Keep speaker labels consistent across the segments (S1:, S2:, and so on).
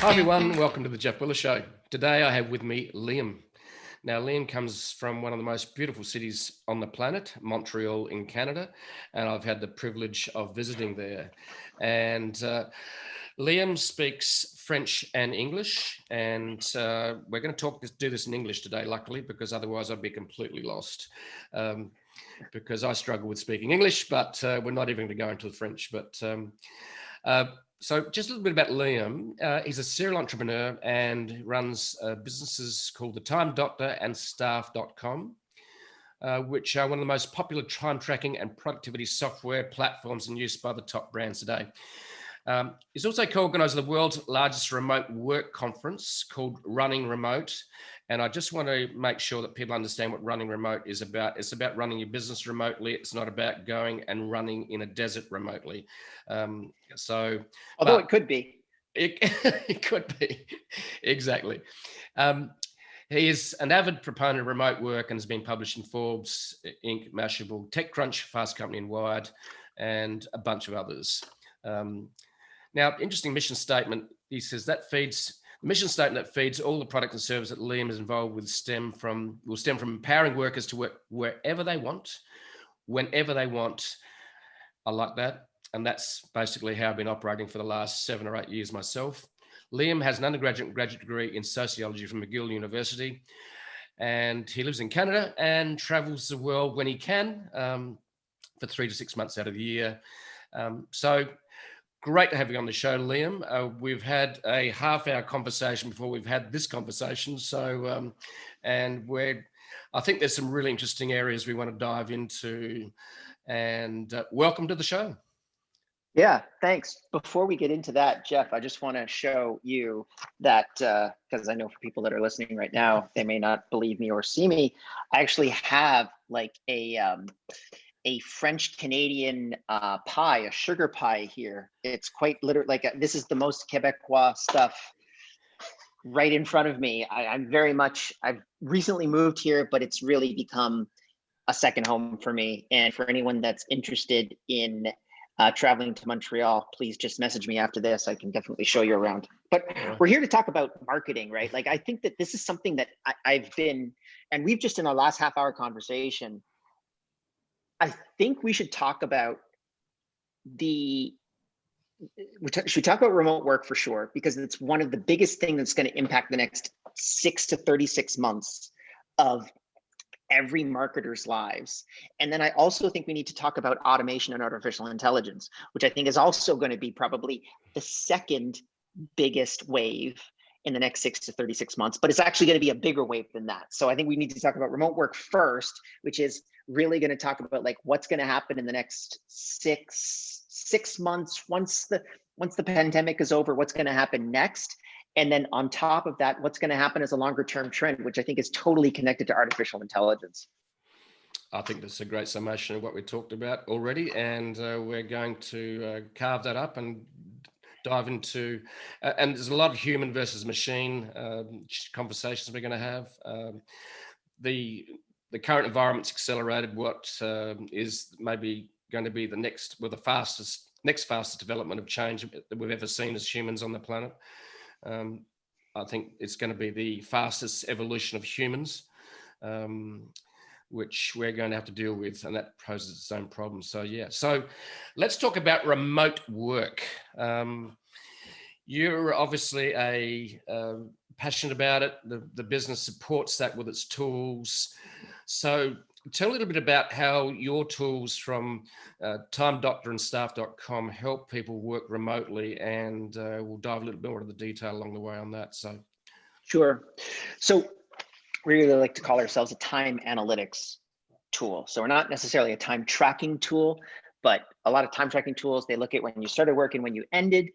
S1: Hi everyone, welcome to the Jeff Willer Show. Today I have with me Liam. Now Liam comes from one of the most beautiful cities on the planet, Montreal in Canada, and I've had the privilege of visiting there. And Liam speaks French and English, and we're going to do this in English today, luckily, because otherwise I'd be completely lost. Because I struggle with speaking English, but we're not even going to go into the French. So just a little bit about Liam. He's a serial entrepreneur and runs businesses called The Time Doctor and Staff.com, which are one of the most popular time tracking and productivity software platforms in use by the top brands today. He's also co-organized the world's largest remote work conference called Running Remote. And I just want to make sure that people understand what running remote is about. It's about running your business remotely. It's not about going and running in a desert remotely.
S2: Although it could be.
S1: It could be, exactly. He is an avid proponent of remote work and has been published in Forbes, Inc., Mashable, TechCrunch, Fast Company and Wired, and a bunch of others. Now, interesting mission statement. He says the mission statement that feeds all the product and service that Liam is involved with will stem from empowering workers to work wherever they want, whenever they want. I like that. And that's basically how I've been operating for the last 7 or 8 years myself. Liam has an undergraduate and graduate degree in Sociology from McGill University. And he lives in Canada and travels the world when he can for 3 to 6 months out of the year. So great to have you on the show, Liam. We've had a half-hour conversation before we've had this conversation. So, I think there's some really interesting areas we want to dive into. And welcome to the show.
S2: Yeah, thanks. Before we get into that, Jeff, I just want to show you that, because I know for people that are listening right now, they may not believe me or see me. I actually have like a French Canadian pie, a sugar pie here. It's quite literally like this is the most Quebecois stuff right in front of me. I've recently moved here, but it's really become a second home for me. And for anyone that's interested in traveling to Montreal, please just message me after this. I can definitely show you around. But we're here to talk about marketing, right? Like, I think that this is something that I've been, and we've just in our last half-hour conversation, I think we should talk about should we talk about remote work for sure, because it's one of the biggest things that's going to impact the next 6 to 36 months of every marketer's lives. And then I also think we need to talk about automation and artificial intelligence, which I think is also going to be probably the second biggest wave in the next 6 to 36 months, but it's actually going to be a bigger wave than that. So I think we need to talk about remote work first, which is really going to talk about like what's going to happen in the next six months once the pandemic is over, what's going to happen next. And then on top of that, what's going to happen as a longer term trend, which I think is totally connected to artificial intelligence.
S1: I think that's a great summation of what we talked about already. And we're going to carve that up and dive into, and there's a lot of human versus machine conversations we're going to have. The current environment's accelerated what is maybe going to be the next fastest development of change that we've ever seen as humans on the planet. I think it's going to be the fastest evolution of humans, which we're going to have to deal with, and that poses its own problems. So let's talk about remote work. You're obviously passionate about it. The business supports that with its tools. So tell a little bit about how your tools from Time Doctor and Staff.com help people work remotely, and we'll dive a little bit more into the detail along the way on that. So,
S2: sure. So we really like to call ourselves a time analytics tool. So we're not necessarily a time tracking tool, but a lot of time tracking tools, they look at when you started work and when you ended,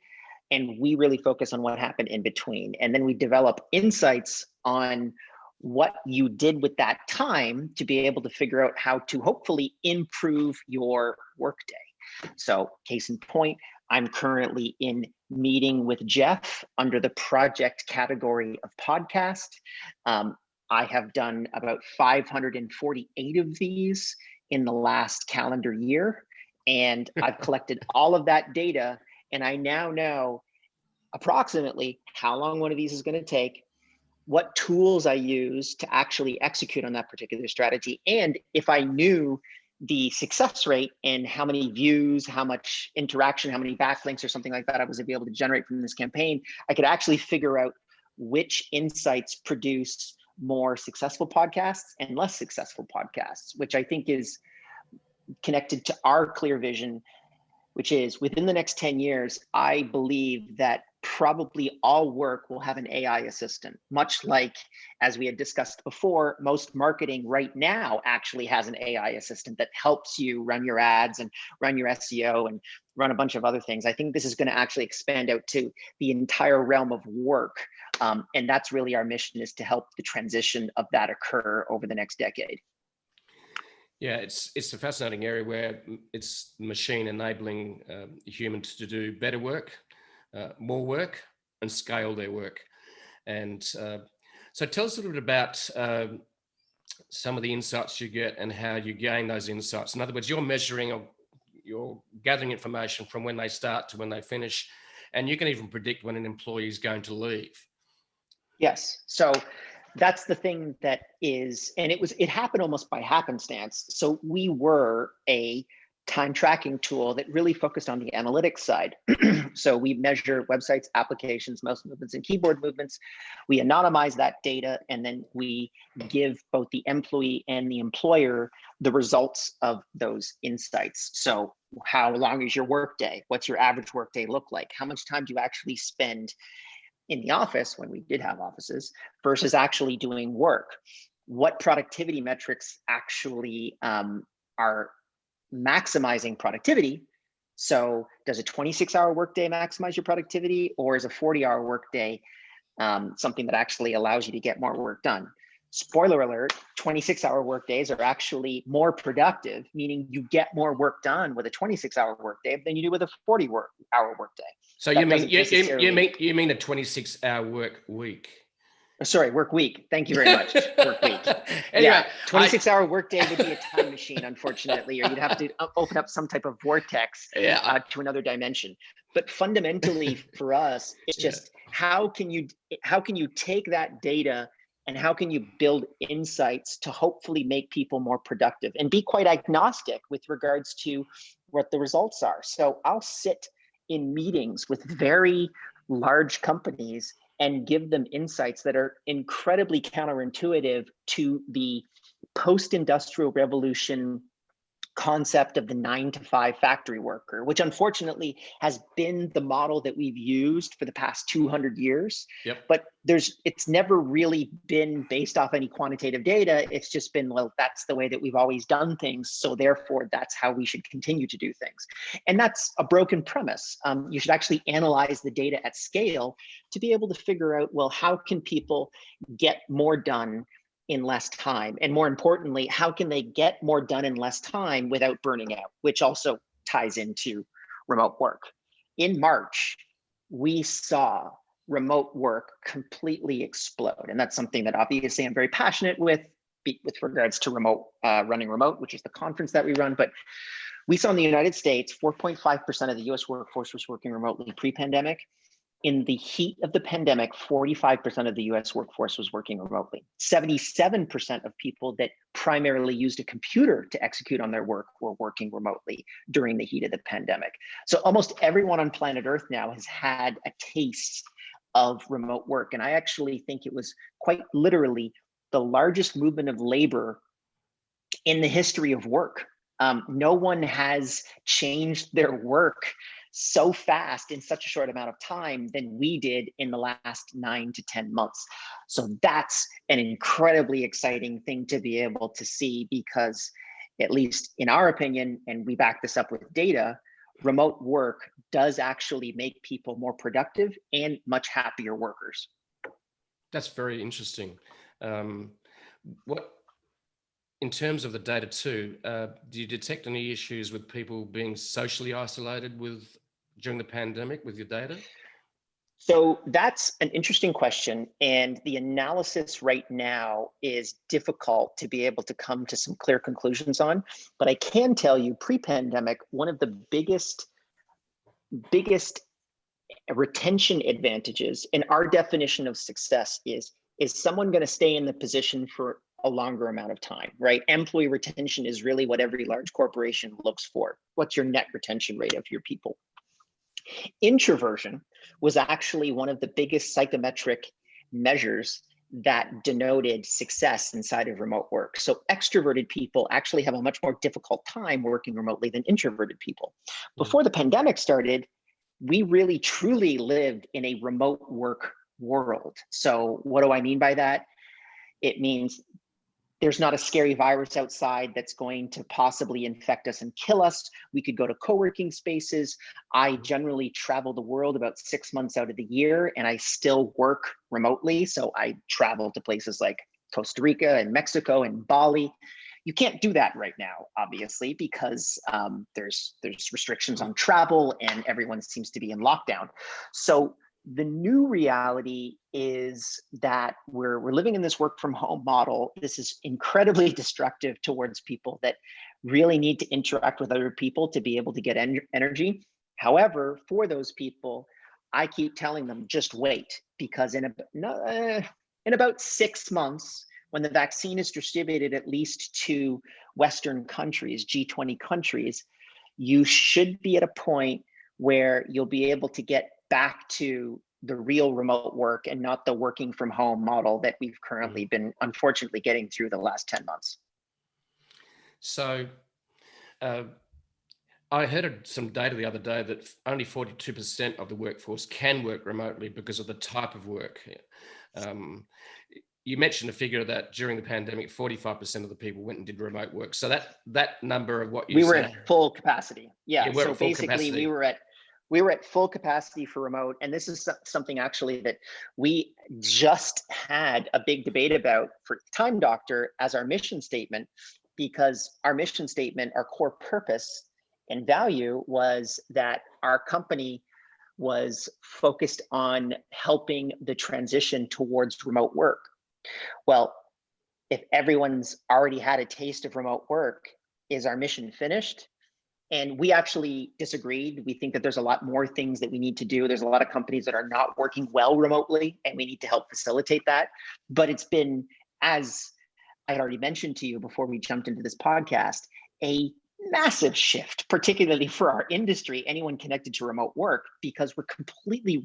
S2: and we really focus on what happened in between. And then we develop insights on what you did with that time to be able to figure out how to hopefully improve your workday. So case in point, I'm currently in meeting with Jeff under the project category of podcast. I have done about 548 of these in the last calendar year. And I've collected all of that data. And I now know approximately how long one of these is going to take, what tools I use to actually execute on that particular strategy. And if I knew the success rate and how many views, how much interaction, how many backlinks or something like that I was to be able to generate from this campaign, I could actually figure out which insights produce more successful podcasts and less successful podcasts, which I think is connected to our clear vision, which is within the next 10 years, I believe that probably all work will have an AI assistant, much like, as we had discussed before, most marketing right now actually has an AI assistant that helps you run your ads and run your SEO and run a bunch of other things. I think this is going to actually expand out to the entire realm of work. And that's really our mission, is to help the transition of that occur over the next decade.
S1: Yeah, it's a fascinating area where it's machine enabling humans to do better work, more work, and scale their work. And so tell us a little bit about some of the insights you get and how you gain those insights. In other words, you're measuring or you're gathering information from when they start to when they finish, and you can even predict when an employee is going to leave.
S2: Yes. So that's the thing that is, and it happened almost by happenstance. So we were a time tracking tool that really focused on the analytics side. So we measure websites, applications, mouse movements, and keyboard movements. We anonymize that data, and then we give both the employee and the employer the results of those insights. So how long is your workday? What's your average workday look like? How much time do you actually spend in the office, when we did have offices, versus actually doing work? What productivity metrics actually are maximizing productivity? So does a 26-hour workday maximize your productivity, or is a 40-hour workday something that actually allows you to get more work done? Spoiler alert, 26-hour workdays are actually more productive, meaning you get more work done with a 26-hour workday than you do with a 40-hour workday.
S1: So you mean you mean a 26-hour work week?
S2: Sorry, work week. Thank you very much. Work week.
S1: Anyway,
S2: yeah, 26-hour workday would be a time machine, unfortunately, or you'd have to open up some type of vortex to another dimension. But fundamentally, for us, it's just how can you take that data and how can you build insights to hopefully make people more productive and be quite agnostic with regards to what the results are. So I'll sit in meetings with very large companies and give them insights that are incredibly counterintuitive to the post-industrial revolution concept of the 9-to-5 factory worker, which unfortunately has been the model that we've used for the past 200 years.
S1: Yep.
S2: But it's never really been based off any quantitative data. It's just been, well, that's the way that we've always done things, so therefore that's how we should continue to do things. And that's a broken premise. You should actually analyze the data at scale to be able to figure out, well, how can people get more done in less time? And more importantly, how can they get more done in less time without burning out, which also ties into remote work. In March, we saw remote work completely explode. And that's something that obviously I'm very passionate with regards to running remote, which is the conference that we run. But we saw in the United States, 4.5% of the US workforce was working remotely pre-pandemic. In the heat of the pandemic, 45% of the US workforce was working remotely. 77% of people that primarily used a computer to execute on their work were working remotely during the heat of the pandemic. So almost everyone on planet Earth now has had a taste of remote work. And I actually think it was quite literally the largest movement of labor in the history of work. No one has changed their work so fast in such a short amount of time than we did in the last 9 to 10 months. So that's an incredibly exciting thing to be able to see, because at least in our opinion, and we back this up with data, remote work does actually make people more productive and much happier workers.
S1: That's very interesting. In terms of the data too, do you detect any issues with people being socially isolated during the pandemic with your data?
S2: So that's an interesting question. And the analysis right now is difficult to be able to come to some clear conclusions on. But I can tell you, pre-pandemic, one of the biggest retention advantages. And our definition of success is someone going to stay in the position for a longer amount of time, right? Employee retention is really what every large corporation looks for. What's your net retention rate of your people? Introversion was actually one of the biggest psychometric measures that denoted success inside of remote work. So extroverted people actually have a much more difficult time working remotely than introverted people. Before the pandemic started, we really truly lived in a remote work world. So what do I mean by that? It means there's not a scary virus outside that's going to possibly infect us and kill us. We could go to co-working spaces. I generally travel the world about 6 months out of the year, and I still work remotely. So I travel to places like Costa Rica and Mexico and Bali. You can't do that right now, obviously, because there's restrictions on travel and everyone seems to be in lockdown. So the new reality is that we're living in this work from home model. This is incredibly destructive towards people that really need to interact with other people to be able to get energy. However, for those people, I keep telling them, just wait, because in about 6 months, when the vaccine is distributed at least to Western countries, G20 countries, you should be at a point where you'll be able to get back to the real remote work and not the working from home model that we've currently been unfortunately getting through the last 10 months.
S1: So I heard some data the other day that only 42% of the workforce can work remotely because of the type of work. You mentioned a figure that during the pandemic, 45% of the people went and did remote work. So that number of what you
S2: we
S1: said,
S2: were at full capacity. Yeah. So basically
S1: capacity.
S2: we were at full capacity for remote. And this is something actually that we just had a big debate about for Time Doctor as our mission statement, because our mission statement, our core purpose and value was that our company was focused on helping the transition towards remote work. Well, if everyone's already had a taste of remote work, is our mission finished? And we actually disagreed. We think that there's a lot more things that we need to do. There's a lot of companies that are not working well remotely, and we need to help facilitate that. But it's been, as I had already mentioned to you before we jumped into this podcast, a massive shift, particularly for our industry, anyone connected to remote work, because we're completely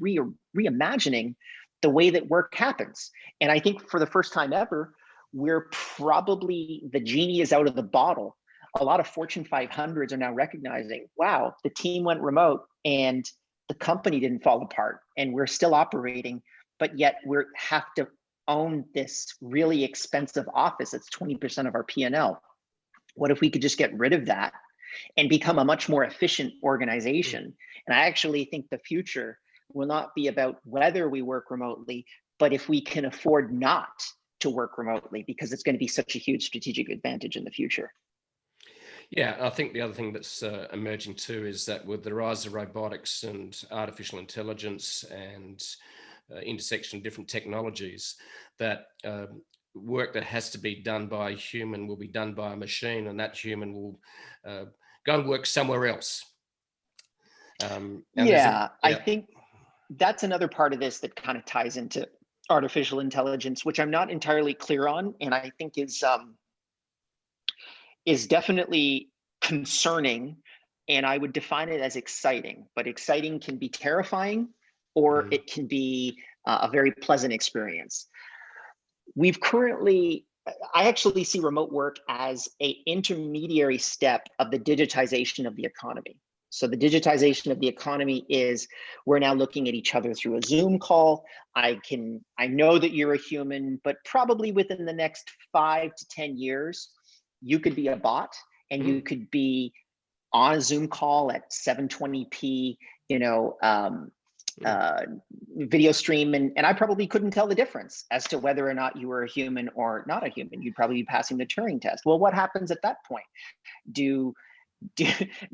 S2: reimagining the way that work happens. And I think for the first time ever, we're probably, the genie is out of the bottle. A lot of Fortune 500s are now recognizing, wow, the team went remote and the company didn't fall apart and we're still operating, but yet we have to own this really expensive office. It's 20% of our P&L. What if we could just get rid of that and become a much more efficient organization? And I actually think the future will not be about whether we work remotely, but if we can afford not to work remotely, because it's going to be such a huge strategic advantage in the future.
S1: Yeah, I think the other thing that's emerging too is that with the rise of robotics and artificial intelligence and intersection of different technologies, that work that has to be done by a human will be done by a machine, and that human will go and work somewhere else.
S2: I think that's another part of this that kind of ties into artificial intelligence, which I'm not entirely clear on, and I think is definitely concerning, and I would define it as exciting, but exciting can be terrifying, or it can be a very pleasant experience. I actually see remote work as an intermediary step of the digitization of the economy. So the digitization of the economy is, we're now looking at each other through a Zoom call. I know that you're a human, but probably within the next 5 to 10 years, you could be a bot and you could be on a Zoom call at 720p, video stream, and I probably couldn't tell the difference as to whether or not you were a human or not a human. You'd probably be passing the Turing test. Well, what happens at that point?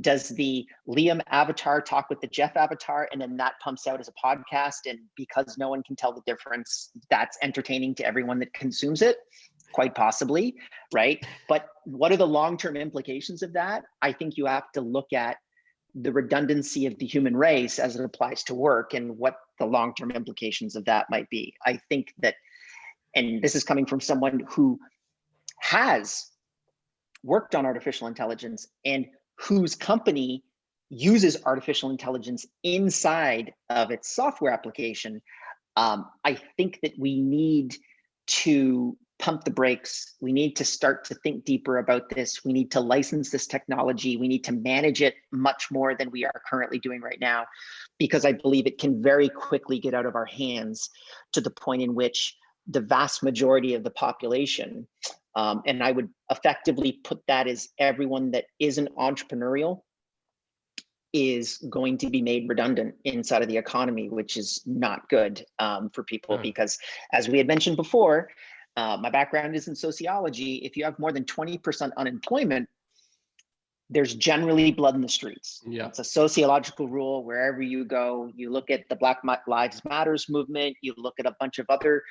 S2: Does the Liam avatar talk with the Jeff avatar, and then that pumps out as a podcast, and because no one can tell the difference, that's entertaining to everyone that consumes it? Quite possibly, right? But what are the long-term implications of that? I think you have to look at the redundancy of the human race as it applies to work and what the long-term implications of that might be. I think that, and this is coming from someone who has worked on artificial intelligence and whose company uses artificial intelligence inside of its software application, I think that we need to pump the brakes. We need to start to think deeper about this. We need to license this technology. We need to manage it much more than we are currently doing right now, because I believe it can very quickly get out of our hands to the point in which the vast majority of the population, and I would effectively put that as everyone that isn't entrepreneurial, is going to be made redundant inside of the economy, which is not good for people. Because as we had mentioned before, my background is in sociology. If you have more than 20% unemployment, there's generally blood in the streets.
S1: Yeah.
S2: It's a sociological rule. Wherever you go, you look at the Black Lives Matters movement, you look at a bunch of other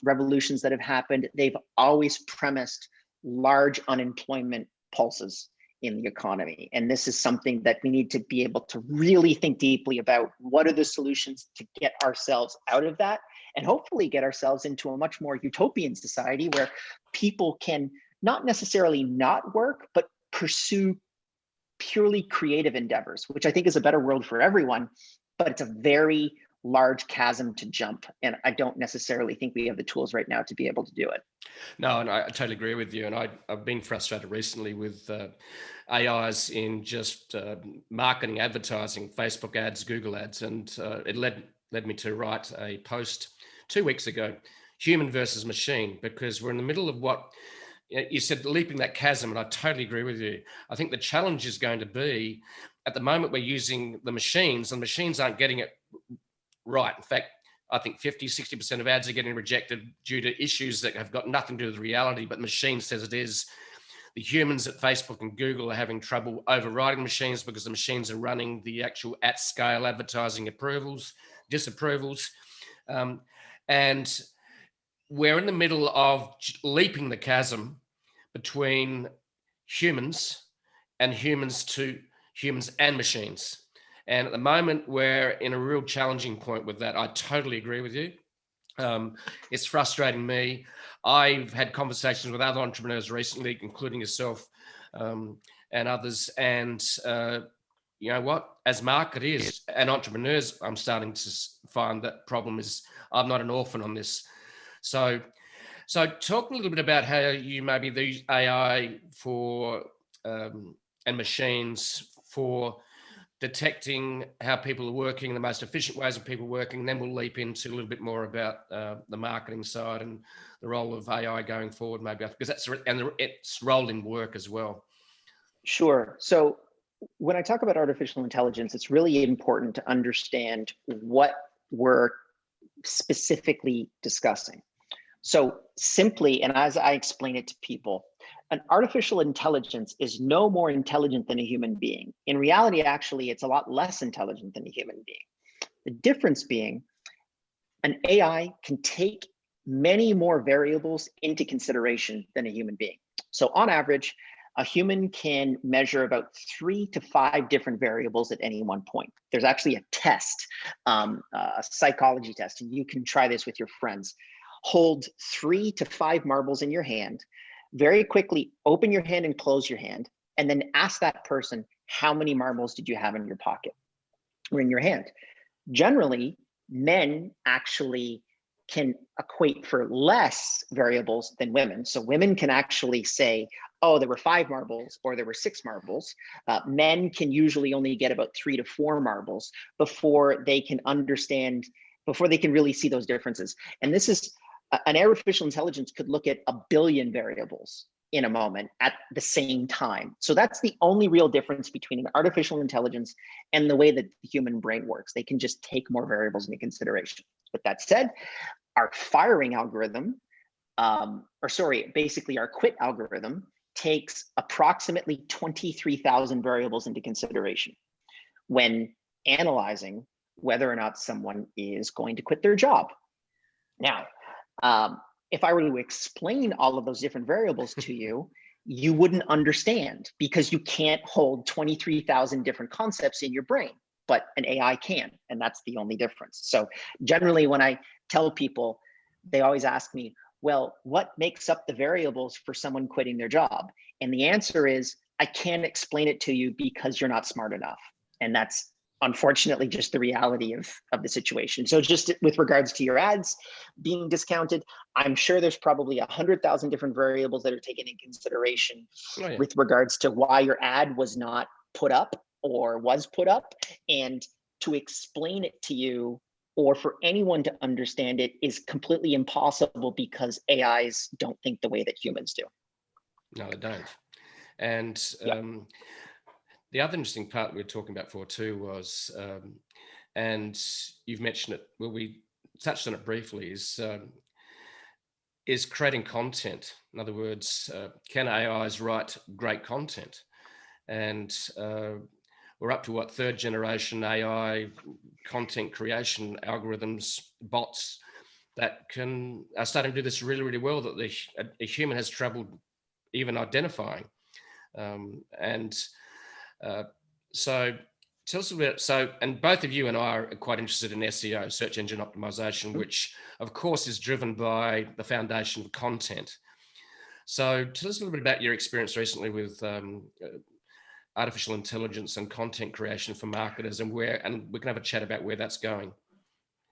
S2: revolutions that have happened, they've always premised large unemployment pulses in the economy. And this is something that we need to be able to really think deeply about. What are the solutions to get ourselves out of that, and hopefully get ourselves into a much more utopian society where people can not necessarily not work, but pursue purely creative endeavors, which I think is a better world for everyone, but it's a very large chasm to jump. And I don't necessarily think we have the tools right now to be able to do it.
S1: No, and I totally agree with you. And I've been frustrated recently with AIs in just marketing, advertising, Facebook ads, Google ads. And it led me to write a post 2 weeks ago, human versus machine, because we're in the middle of what you said, leaping that chasm. And I totally agree with you. I think the challenge is going to be, at the moment, we're using the machines, and machines aren't getting it right. In fact, I think 50, 60% of ads are getting rejected due to issues that have got nothing to do with reality, but the machine says it is. The humans at Facebook and Google are having trouble overriding machines because the machines are running the actual at-scale advertising approvals, disapprovals. And we're in the middle of leaping the chasm between humans and machines. And at the moment, we're in a real challenging point with that. I totally agree with you. It's frustrating me. I've had conversations with other entrepreneurs recently, including yourself and others. And you know what? As marketers and entrepreneurs, I'm starting to find that problem is I'm not an orphan on this. So talk a little bit about how you maybe use AI for and machines for detecting how people are working, the most efficient ways of people working. And then we'll leap into a little bit more about the marketing side and the role of AI going forward, maybe, because its role in work as well.
S2: Sure. So when I talk about artificial intelligence, it's really important to understand what we're specifically discussing. So simply, and as I explain it to people, an artificial intelligence is no more intelligent than a human being. In reality, actually, it's a lot less intelligent than a human being. The difference being, an AI can take many more variables into consideration than a human being. So on average, a human can measure about 3 to 5 different variables at any one point. There's actually a test, a psychology test, and you can try this with your friends. Hold 3 to 5 marbles in your hand, very quickly open your hand and close your hand, and then ask that person, how many marbles did you have in your pocket or in your hand? Generally, men actually can equate for less variables than women. So women can actually say, oh, there were 5 marbles or there were 6 marbles. Men can usually only get about 3 to 4 marbles before they can understand, before they can really see those differences. And this is, an artificial intelligence could look at 1 billion variables in a moment at the same time. So that's the only real difference between an artificial intelligence and the way that the human brain works. They can just take more variables into consideration. With that said, our firing algorithm, basically our quit algorithm, takes approximately 23,000 variables into consideration when analyzing whether or not someone is going to quit their job. Now, if I were to explain all of those different variables to you, you wouldn't understand because you can't hold 23,000 different concepts in your brain, but an AI can, and that's the only difference. So generally when I tell people, they always ask me, well, what makes up the variables for someone quitting their job? And the answer is, I can't explain it to you because you're not smart enough. And that's unfortunately just the reality of the situation. So just with regards to your ads being discounted, I'm sure there's probably 100,000 different variables that are taken in consideration with regards to why your ad was not put up or was put up. And to explain it to you or for anyone to understand it is completely impossible because AIs don't think the way that humans do.
S1: No, they don't. And the other interesting part we were talking about before too was, and you've mentioned it, well, we touched on it briefly, is creating content. In other words, can AIs write great content? And we're up to what, third generation AI content creation algorithms, bots that are starting to do this really, really well that a human has troubled even identifying. So tell us a bit. So, and both of you and I are quite interested in SEO, search engine optimization, which of course is driven by the foundation of content. So tell us a little bit about your experience recently with artificial intelligence and content creation for marketers, and we can have a chat about where that's going.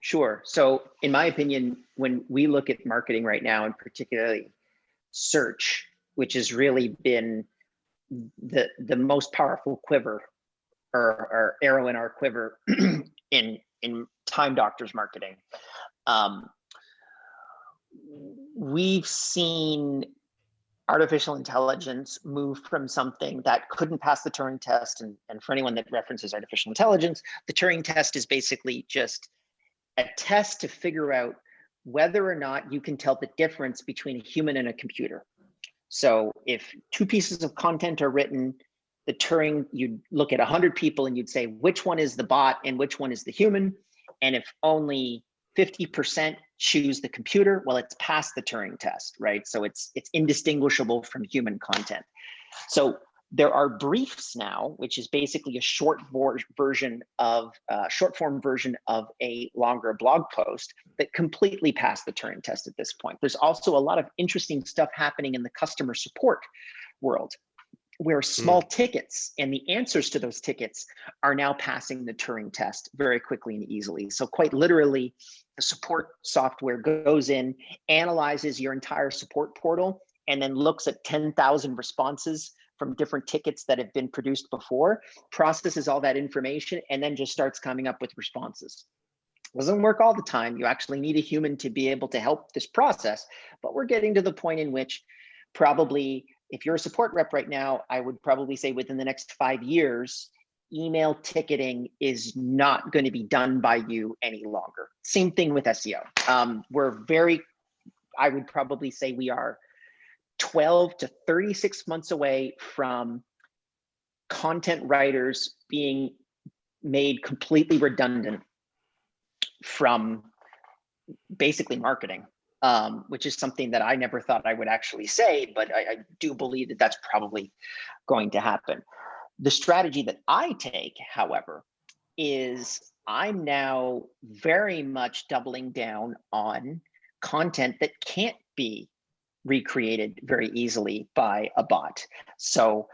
S2: Sure. So in my opinion, when we look at marketing right now, and particularly search, which has really been the most powerful quiver or arrow in our quiver in Time Doctors marketing, we've seen artificial intelligence move from something that couldn't pass the Turing test. And for anyone that references artificial intelligence, the Turing test is basically just a test to figure out whether or not you can tell the difference between a human and a computer. So if two pieces of content are written, the Turing, you'd look at 100 people and you'd say, which one is the bot and which one is the human? And if only 50% choose the computer, well, it's passed the Turing test, right? So it's indistinguishable from human content. So there are briefs now, which is basically a short form version of a longer blog post that completely pass the Turing test at this point. There's also a lot of interesting stuff happening in the customer support world, where small tickets and the answers to those tickets are now passing the Turing test very quickly and easily. So quite literally, the support software goes in, analyzes your entire support portal, and then looks at 10,000 responses from different tickets that have been produced before, processes all that information, and then just starts coming up with responses. Doesn't work all the time. You actually need a human to be able to help this process, but we're getting to the point in which probably, if you're a support rep right now, I would probably say within the next 5 years, email ticketing is not going to be done by you any longer. Same thing with SEO. I would probably say we are 12 to 36 months away from content writers being made completely redundant from basically marketing. Which is something that I never thought I would actually say, but I do believe that that's probably going to happen. The strategy that I take, however, is I'm now very much doubling down on content that can't be recreated very easily by a bot. So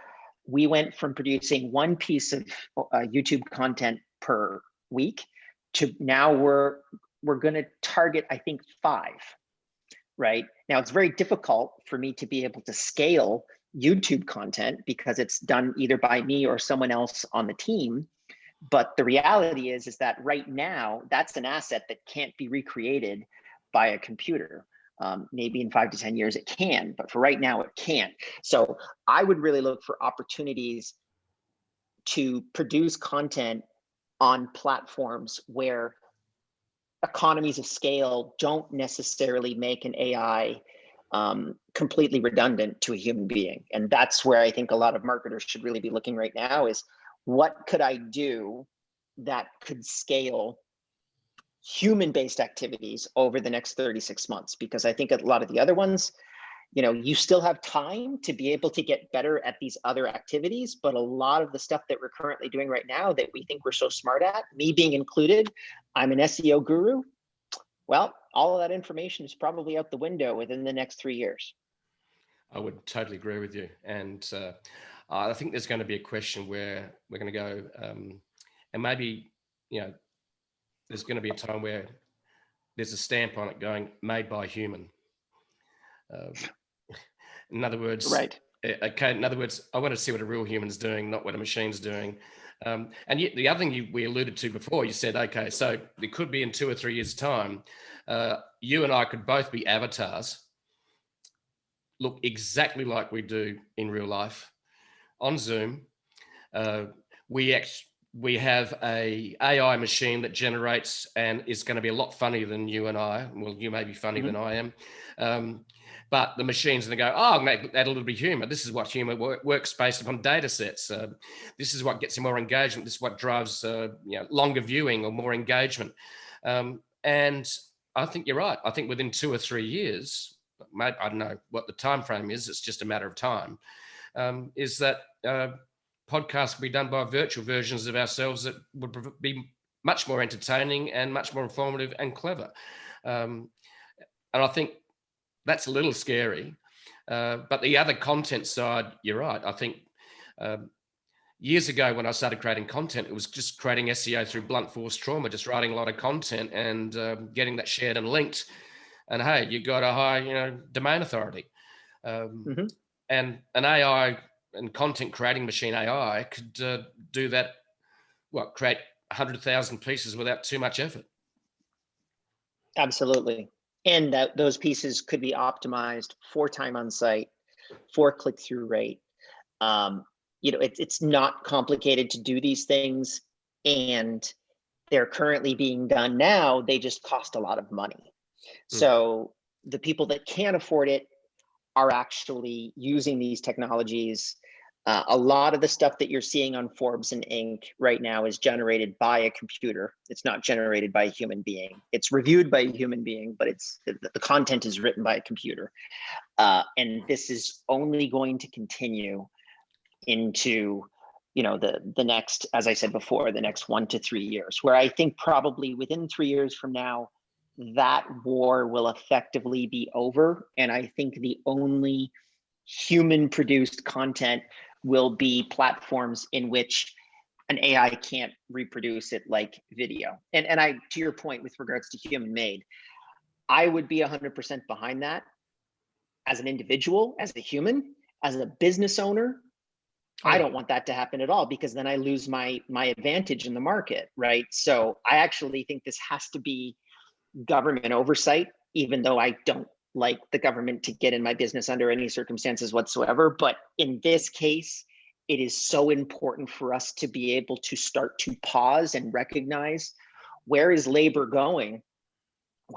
S2: we went from producing one piece of YouTube content per week to now we're going to target, I think, 5. Right now, it's very difficult for me to be able to scale YouTube content because it's done either by me or someone else on the team. But the reality is that right now, that's an asset that can't be recreated by a computer. Maybe in 5 to 10 years it can, but for right now it can't. So I would really look for opportunities to produce content on platforms where economies of scale don't necessarily make an AI completely redundant to a human being. And that's where I think a lot of marketers should really be looking right now is, what could I do that could scale human-based activities over the next 36 months? Because I think a lot of the other ones, you still have time to be able to get better at these other activities, but a lot of the stuff that we're currently doing right now that we think we're so smart at, me being included, I'm an SEO guru. Well, all of that information is probably out the window within the next 3 years.
S1: I would totally agree with you. And I think there's going to be a question where we're going to go, and maybe, there's going to be a time where there's a stamp on it going, made by human. In other words,
S2: right.
S1: Okay. In other words, I want to see what a real human's doing, not what a machine's doing. And yet the other thing we alluded to before, you said, okay, so it could be in 2 or 3 years' time, you and I could both be avatars, look exactly like we do in real life on Zoom. We have a AI machine that generates and is going to be a lot funnier than you and I. Well, you may be funnier than I am. But the machine's going to go, oh, that'll be humor. This is what humor works based upon data sets. This is what gets you more engagement. This is what drives longer viewing or more engagement. And I think you're right. I think within 2 or 3 years, I don't know what the time frame is. It's just a matter of time. Is that podcasts will be done by virtual versions of ourselves that would be much more entertaining and much more informative and clever. And I think that's a little scary. But the other content side, you're right. I think years ago when I started creating content, it was just creating SEO through blunt force trauma, just writing a lot of content and getting that shared and linked. And hey, you got a high, domain authority. And an AI and content creating machine AI could do that, create 100,000 pieces without too much effort.
S2: Absolutely. And those pieces could be optimized for time on site, for click-through rate. It's not complicated to do these things, and they're currently being done now. They just cost a lot of money. So the people that can't afford it are actually using these technologies. A lot of the stuff that you're seeing on Forbes and Inc. right now is generated by a computer. It's not generated by a human being. It's reviewed by a human being, but the content is written by a computer. And this is only going to continue into the next, as I said before, the next 1 to 3 years, where I think probably within 3 years from now, that war will effectively be over. And I think the only human produced content will be platforms in which an AI can't reproduce it, like video. And to your point with regards to human made, I would be 100% behind that as an individual, as a human, as a business owner. I don't want that to happen at all, because then I lose my advantage in the market, right? So I actually think this has to be government oversight, even though I don't like the government to get in my business under any circumstances whatsoever. But in this case, it is so important for us to be able to start to pause and recognize, where is labor going?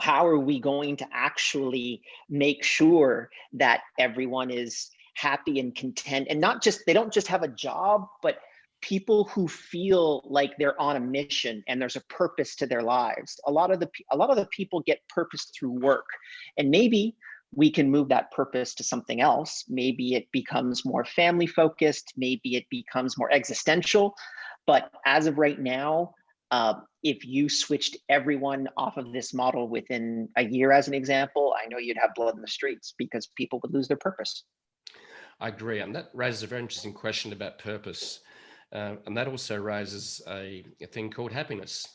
S2: How are we going to actually make sure that everyone is happy and content, and they don't just have a job, but people who feel like they're on a mission and there's a purpose to their lives. A lot of the people get purpose through work, and maybe we can move that purpose to something else. Maybe it becomes more family focused, maybe it becomes more existential. But as of right now, if you switched everyone off of this model within a year, as an example, I know you'd have blood in the streets, because people would lose their purpose.
S1: I agree. And that raises a very interesting question about purpose. And that also raises a thing called happiness.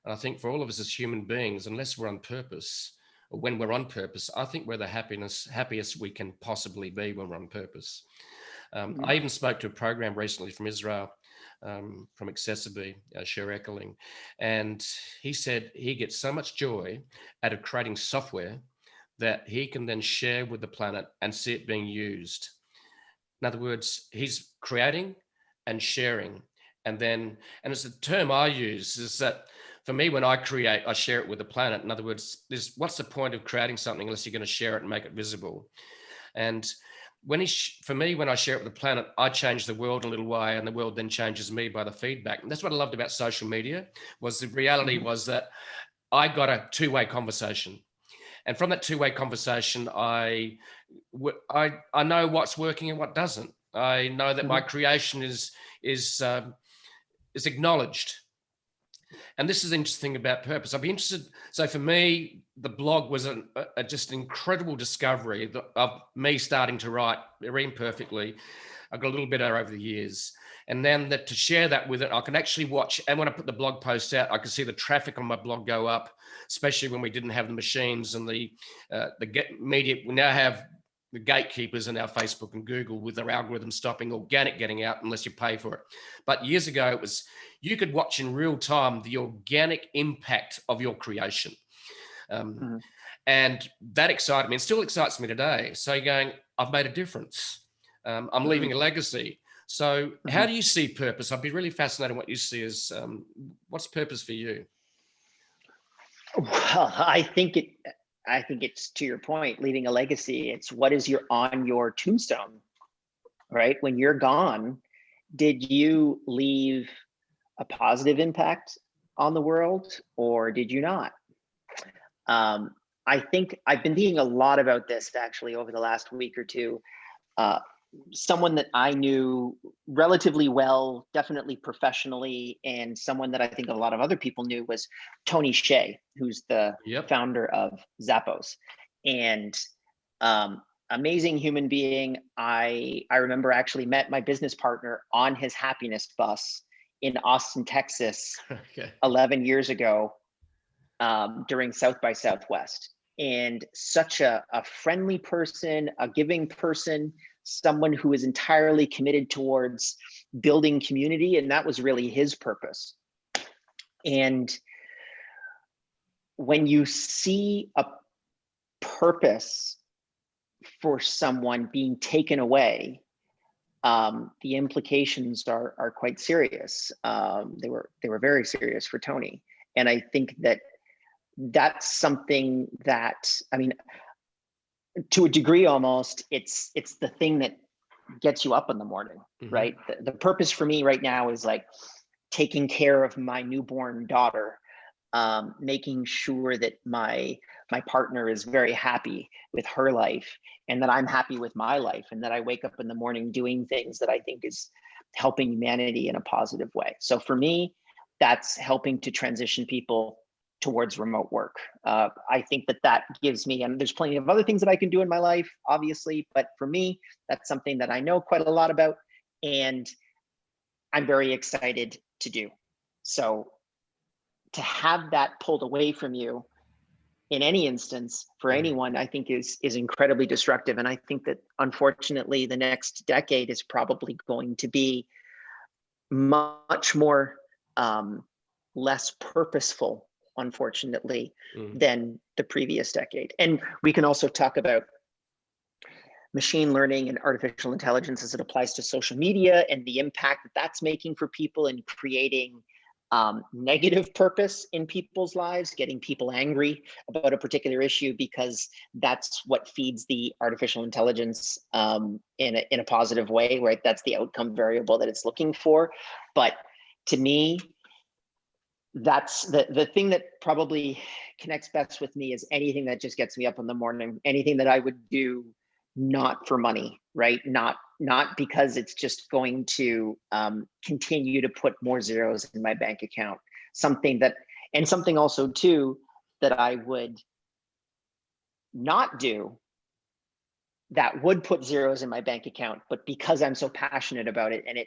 S1: And I think for all of us as human beings, unless we're on purpose, or when we're on purpose, I think we're the happiest we can possibly be when we're on purpose. I even spoke to a program recently from Israel, from Accessibility, Sher Ekeling, and he said he gets so much joy out of creating software that he can then share with the planet and see it being used. In other words, he's creating and sharing. And it's a term I use, is that for me, when I create, I share it with the planet. In other words, what's the point of creating something unless you're going to share it and make it visible? And when I share it with the planet, I change the world in a little way, and the world then changes me by the feedback. And that's what I loved about social media, was the reality was that I got a two-way conversation. And from that two-way conversation, I know what's working and what doesn't. I know that my creation is acknowledged. And this is interesting about purpose. I'd be interested. So for me, the blog was just an incredible discovery of me starting to write very imperfectly. I got a little better over the years. And then to share that with it, I can actually watch. And when I put the blog post out, I could see the traffic on my blog go up, especially when we didn't have the machines and the media. We now have the gatekeepers in our Facebook and Google with their algorithms stopping organic getting out unless you pay for it. But years ago, it was, you could watch in real time the organic impact of your creation. And that excited me and still excites me today. So you're going, I've made a difference. I'm leaving a legacy. So how do you see purpose? I'd be really fascinated what you see as, what's purpose for you?
S2: Well, I think it's, to your point, leaving a legacy. It's what is on your tombstone, right? When you're gone, did you leave a positive impact on the world or did you not? I think I've been thinking a lot about this actually over the last week or two. Someone that I knew relatively well, definitely professionally, and someone that I think a lot of other people knew was Tony Hsieh, who's the founder of Zappos. And amazing human being. I remember actually met my business partner on his happiness bus in Austin, Texas, 11 years ago during South by Southwest. And such a friendly person, a giving person, someone who is entirely committed towards building community. And that was really his purpose. And when you see a purpose for someone being taken away, the implications are quite serious. They were very serious for Tony. And I think that's something that, I mean, to a degree almost, it's the thing that gets you up in the morning, right? The purpose for me right now is like taking care of my newborn daughter, making sure that my partner is very happy with her life and that I'm happy with my life, and that I wake up in the morning doing things that I think is helping humanity in a positive way. So for me, that's helping to transition people towards remote work. I think that gives me, and there's plenty of other things that I can do in my life, obviously, but for me, that's something that I know quite a lot about and I'm very excited to do. So to have that pulled away from you in any instance for anyone, I think is incredibly destructive. And I think that unfortunately, the next decade is probably going to be much more less purposeful, unfortunately, than the previous decade. And we can also talk about machine learning and artificial intelligence as it applies to social media and the impact that that's making for people in creating negative purpose in people's lives, getting people angry about a particular issue because that's what feeds the artificial intelligence in a positive way, right? That's the outcome variable that it's looking for. But to me, that's the thing that probably connects best with me is anything that just gets me up in the morning, anything that I would do not for money, right? Not because it's just going to continue to put more zeros in my bank account. Something also too, that I would not do that would put zeros in my bank account, but because I'm so passionate about it and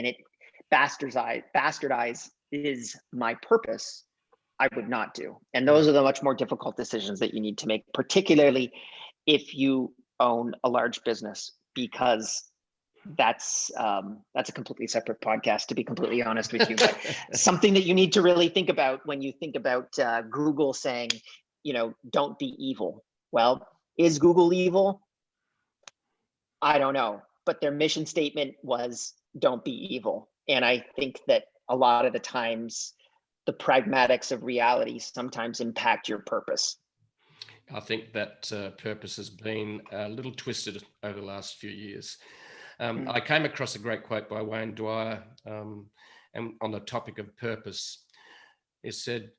S2: it bastardize is my purpose, I would not do. And those are the much more difficult decisions that you need to make, particularly if you own a large business, because that's a completely separate podcast, to be completely honest with you, but something that you need to really think about when you think about Google saying, don't be evil. Well, is Google evil? I don't know, but their mission statement was don't be evil. And I think that a lot of the times the pragmatics of reality sometimes impact your purpose.
S1: I think that purpose has been a little twisted over the last few years. I came across a great quote by Wayne Dwyer and on the topic of purpose. It said,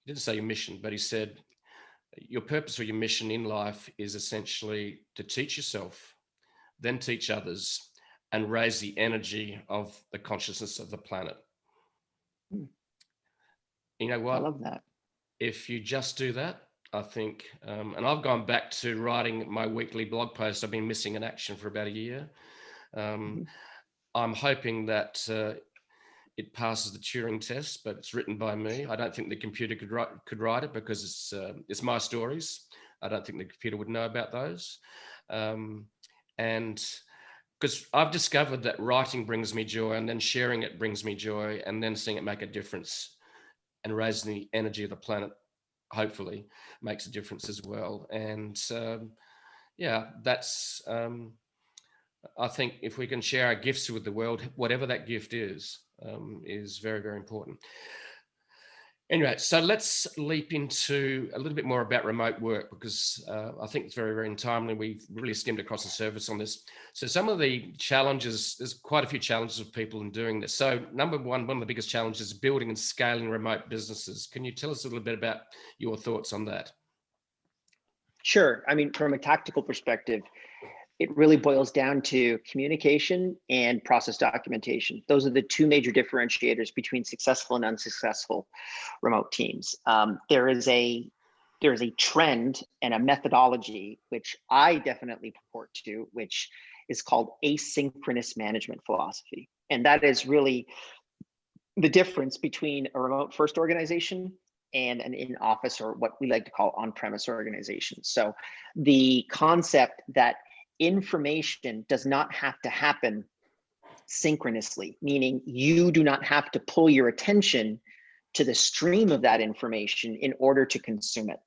S1: he didn't say your mission, but he said, your purpose or your mission in life is essentially to teach yourself, then teach others, and raise the energy of the consciousness of the planet. You know what?
S2: I love that.
S1: If you just do that, I think, and I've gone back to writing my weekly blog post. I've been missing in action for about a year. I'm hoping that it passes the Turing test, but it's written by me. I don't think the computer could write it because it's my stories. I don't think the computer would know about those. And because I've discovered that writing brings me joy, and then sharing it brings me joy, and then seeing it make a difference and raising the energy of the planet, hopefully, makes a difference as well. And yeah, that's, I think if we can share our gifts with the world, whatever that gift is very, very important. Anyway, so let's leap into a little bit more about remote work, because I think it's very, very timely. We've really skimmed across the surface on this. So some of the challenges, there's quite a few challenges of people in doing this. So number one of the biggest challenges is building and scaling remote businesses. Can you tell us a little bit about your thoughts on that?
S2: Sure. I mean, from a tactical perspective, it really boils down to communication and process documentation. Those are the two major differentiators between successful and unsuccessful remote teams. There is a trend and a methodology, which I definitely purport to, which is called asynchronous management philosophy. And that is really the difference between a remote first organization and an in-office, or what we like to call on-premise organization. So the concept that information does not have to happen synchronously, meaning you do not have to pull your attention to the stream of that information in order to consume it.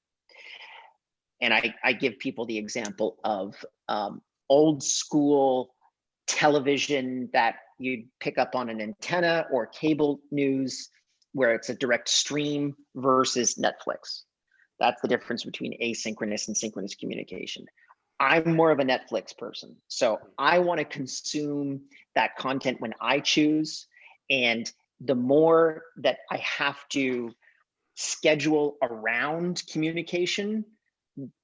S2: And I give people the example of old school television that you'd pick up on an antenna, or cable news where it's a direct stream, versus Netflix. That's the difference between asynchronous and synchronous communication. I'm more of a Netflix person. So I want to consume that content when I choose. And the more that I have to schedule around communication,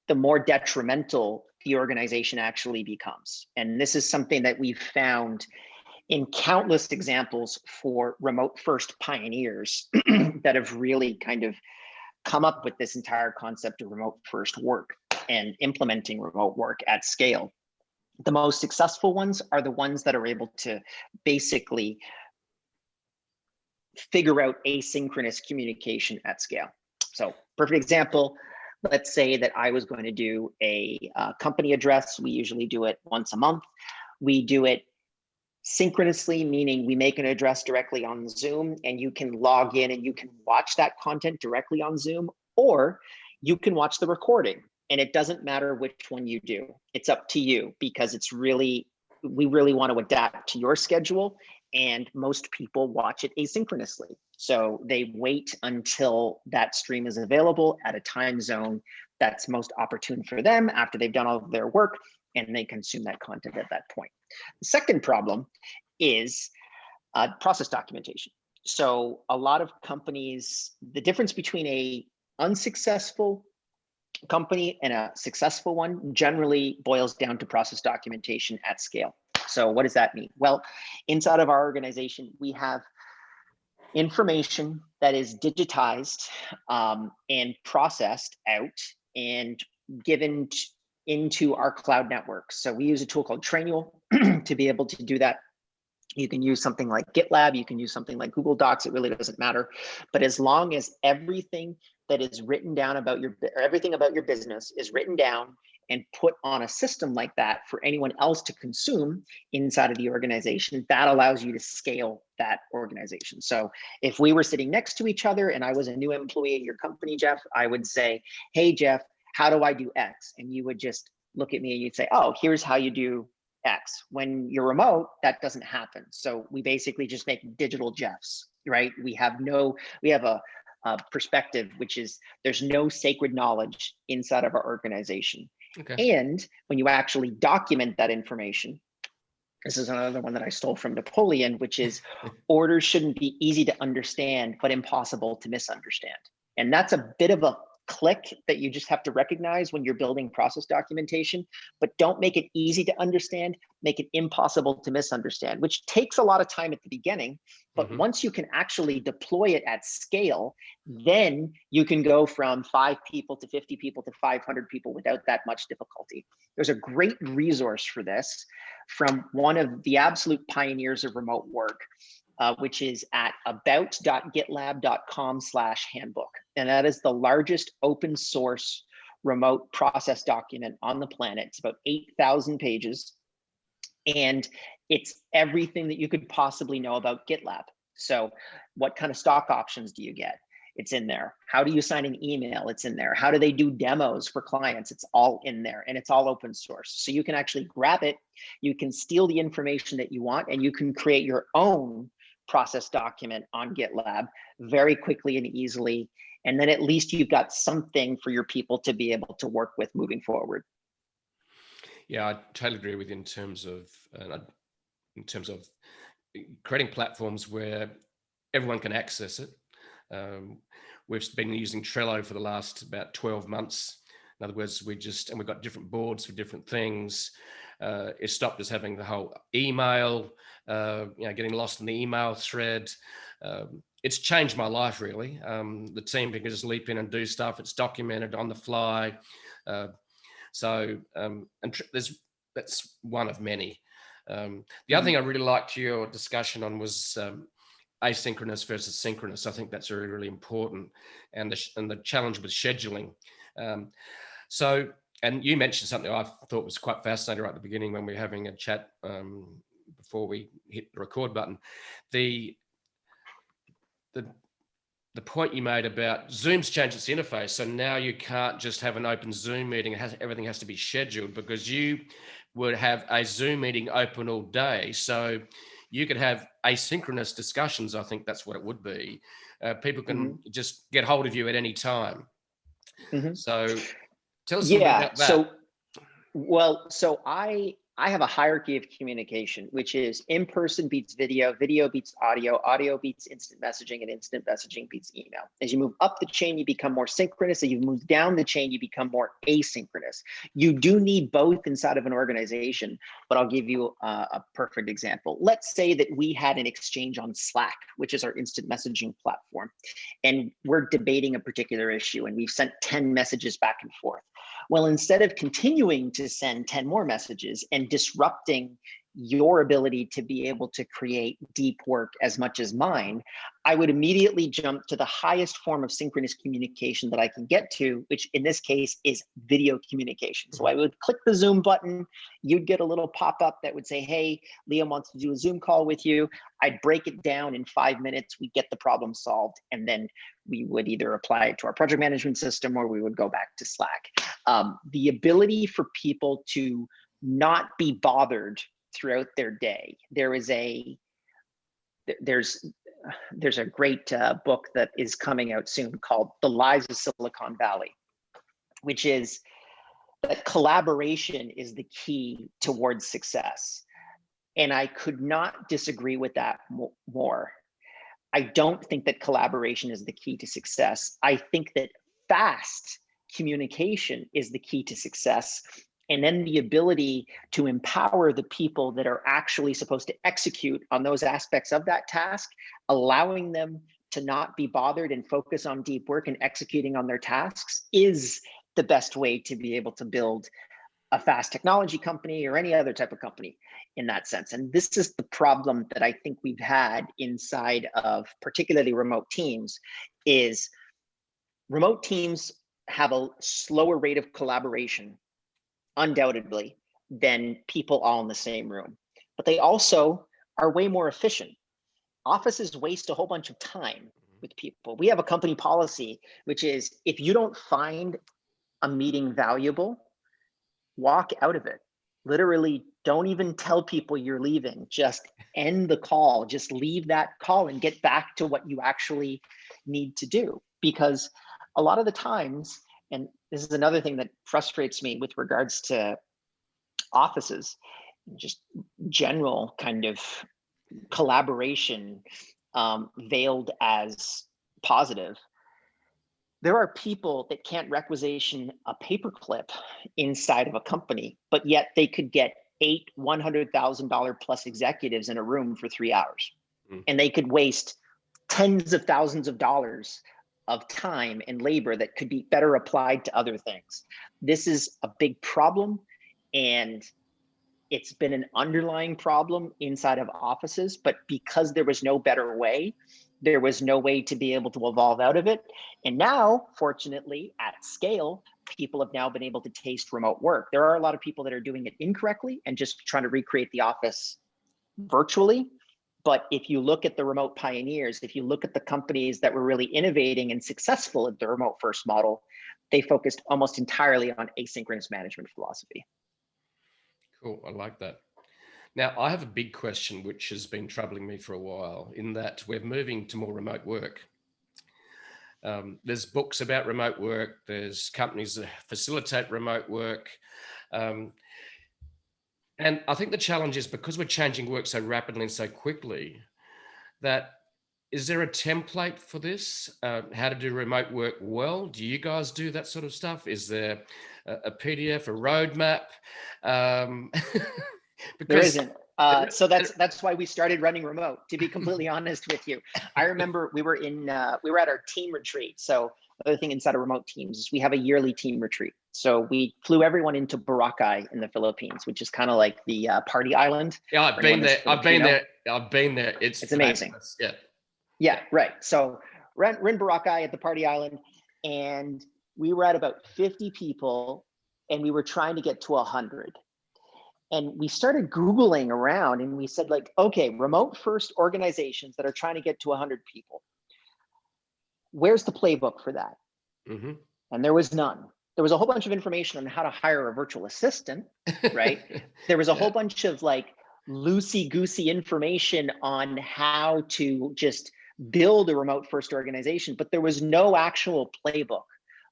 S2: the more detrimental the organization actually becomes. And this is something that we've found in countless examples for remote first pioneers that have really kind of come up with this entire concept of remote first work and implementing remote work at scale. The most successful ones are the ones that are able to basically figure out asynchronous communication at scale. So perfect example, let's say that I was going to do a company address. We usually do it once a month. We do it synchronously, meaning we make an address directly on Zoom, and you can log in and you can watch that content directly on Zoom, or you can watch the recording. And it doesn't matter which one you do. It's up to you, because we really want to adapt to your schedule. And most people watch it asynchronously. So they wait until that stream is available at a time zone that's most opportune for them after they've done all of their work, and they consume that content at that point. The second problem is process documentation. So a lot of companies, the difference between a unsuccessful company and a successful one generally boils down to process documentation at scale. So what does that mean? Well, inside of our organization, we have information that is digitized and processed out and given into our cloud network. So we use a tool called Trainual to be able to do that. You can use something like GitLab, you can use something like Google Docs, it really doesn't matter. But as long as everything that is written down about everything about your business is written down and put on a system like that for anyone else to consume inside of the organization, that allows you to scale that organization. So if we were sitting next to each other and I was a new employee in your company, Jeff, I would say, hey, Jeff, how do I do X? And you would just look at me and you'd say, oh, here's how you do X. When you're remote, that doesn't happen. So we basically just make digital Jeffs, right? We have a perspective, which is there's no sacred knowledge inside of our organization. Okay. And when you actually document that information, this is another one that I stole from Napoleon, which is orders shouldn't be easy to understand, but impossible to misunderstand. And that's a bit of a click that you just have to recognize when you're building process documentation, but don't make it easy to understand, make it impossible to misunderstand, which takes a lot of time at the beginning. But once you can actually deploy it at scale, then you can go from 5 people to 50 people to 500 people without that much difficulty. There's a great resource for this from one of the absolute pioneers of remote work, which is at about.gitlab.com/handbook. And that is the largest open source remote process document on the planet. It's about 8,000 pages. And it's everything that you could possibly know about GitLab. So what kind of stock options do you get? It's in there. How do you sign an email? It's in there. How do they do demos for clients? It's all in there, and it's all open source. So you can actually grab it, you can steal the information that you want, and you can create your own process document on GitLab very quickly and easily. And then at least you've got something for your people to be able to work with moving forward.
S1: Yeah, I totally agree with you in terms of creating platforms where everyone can access it. We've been using Trello for the last about 12 months. In other words, we've got different boards for different things. It stopped us having the whole email, getting lost in the email thread. It's changed my life, really. The team can just leap in and do stuff. It's documented on the fly. That's one of many. The other thing I really liked your discussion on was asynchronous versus synchronous. I think that's really, really important, and the challenge with scheduling. And you mentioned something I thought was quite fascinating right at the beginning when we were having a chat before we hit the record button. The point you made about Zoom's changed its interface, so now you can't just have an open Zoom meeting. Everything has to be scheduled, because you would have a Zoom meeting open all day. So you could have asynchronous discussions. I think that's what it would be. People can just get hold of you at any time. So tell us something about that.
S2: So I have a hierarchy of communication, which is in-person beats video, video beats audio, audio beats instant messaging, and instant messaging beats email. As you move up the chain, you become more synchronous. As you move down the chain, you become more asynchronous. You do need both inside of an organization, but I'll give you a perfect example. Let's say that we had an exchange on Slack, which is our instant messaging platform, and we're debating a particular issue, and we've sent 10 messages back and forth. Well, instead of continuing to send 10 more messages and disrupting your ability to be able to create deep work as much as mine, I would immediately jump to the highest form of synchronous communication that I can get to, which in this case is video communication. So I would click the Zoom button, you'd get a little pop-up that would say, hey, Liam wants to do a Zoom call with you. I'd break it down in 5 minutes, we'd get the problem solved, and then we would either apply it to our project management system or we would go back to Slack. The ability for people to not be bothered throughout their day. There's a great book that is coming out soon called The Lies of Silicon Valley, which is that collaboration is the key towards success. And I could not disagree with that more. I don't think that collaboration is the key to success. I think that fast communication is the key to success. And then the ability to empower the people that are actually supposed to execute on those aspects of that task, allowing them to not be bothered and focus on deep work and executing on their tasks, is the best way to be able to build a fast technology company or any other type of company in that sense. And this is the problem that I think we've had inside of particularly remote teams, is remote teams have a slower rate of collaboration, undoubtedly, than people all in the same room. But they also are way more efficient. Offices waste a whole bunch of time with people. We have a company policy, which is if you don't find a meeting valuable, walk out of it. Literally, don't even tell people you're leaving. Just end the call. Just leave that call and get back to what you actually need to do. Because a lot of the times, and this is another thing that frustrates me with regards to offices, just general kind of collaboration veiled as positive. there are people that can't requisition a paperclip inside of a company, but yet they could get 8 $100,000 plus executives in a room for 3 hours. And they could waste tens of thousands of dollars of time and labor that could be better applied to other things. This is a big problem, and it's been an underlying problem inside of offices, but because there was no better way, there was no way to be able to evolve out of it. And now, fortunately, at scale, people have now been able to taste remote work. There are a lot of people that are doing it incorrectly and just trying to recreate the office virtually. But if you look at the remote pioneers, if you look at the companies that were really innovating and successful at the remote first model, they focused almost entirely on asynchronous management philosophy.
S1: Cool, I like that. Now, I have a big question which has been troubling me for a while, in that we're moving to more remote work. There's books about remote work, there's companies that facilitate remote work. And I think the challenge is, because we're changing work so rapidly and so quickly, that is there a template for this? How to do remote work well? Do you guys do that sort of stuff? Is there a PDF, a roadmap?
S2: There isn't. So that's why we started running remote, to be completely honest with you. I remember we were at our team retreat. So the other thing inside of remote teams is we have a yearly team retreat. So we flew everyone into Boracay in the Philippines, which is kind of like the party island.
S1: Yeah, I've been there. I've been there. It's
S2: amazing.
S1: Fabulous. Yeah.
S2: Yeah, right. So we're in Boracay at the party island, and we were at about 50 people, and we were trying to get to 100. And we started Googling around, and we said, like, okay, remote first organizations that are trying to get to 100 people. Where's the playbook for that? Mm-hmm. And there was none. There was a whole bunch of information on how to hire a virtual assistant, right? There was a whole bunch of like loosey-goosey information on how to just build a remote first organization, but there was no actual playbook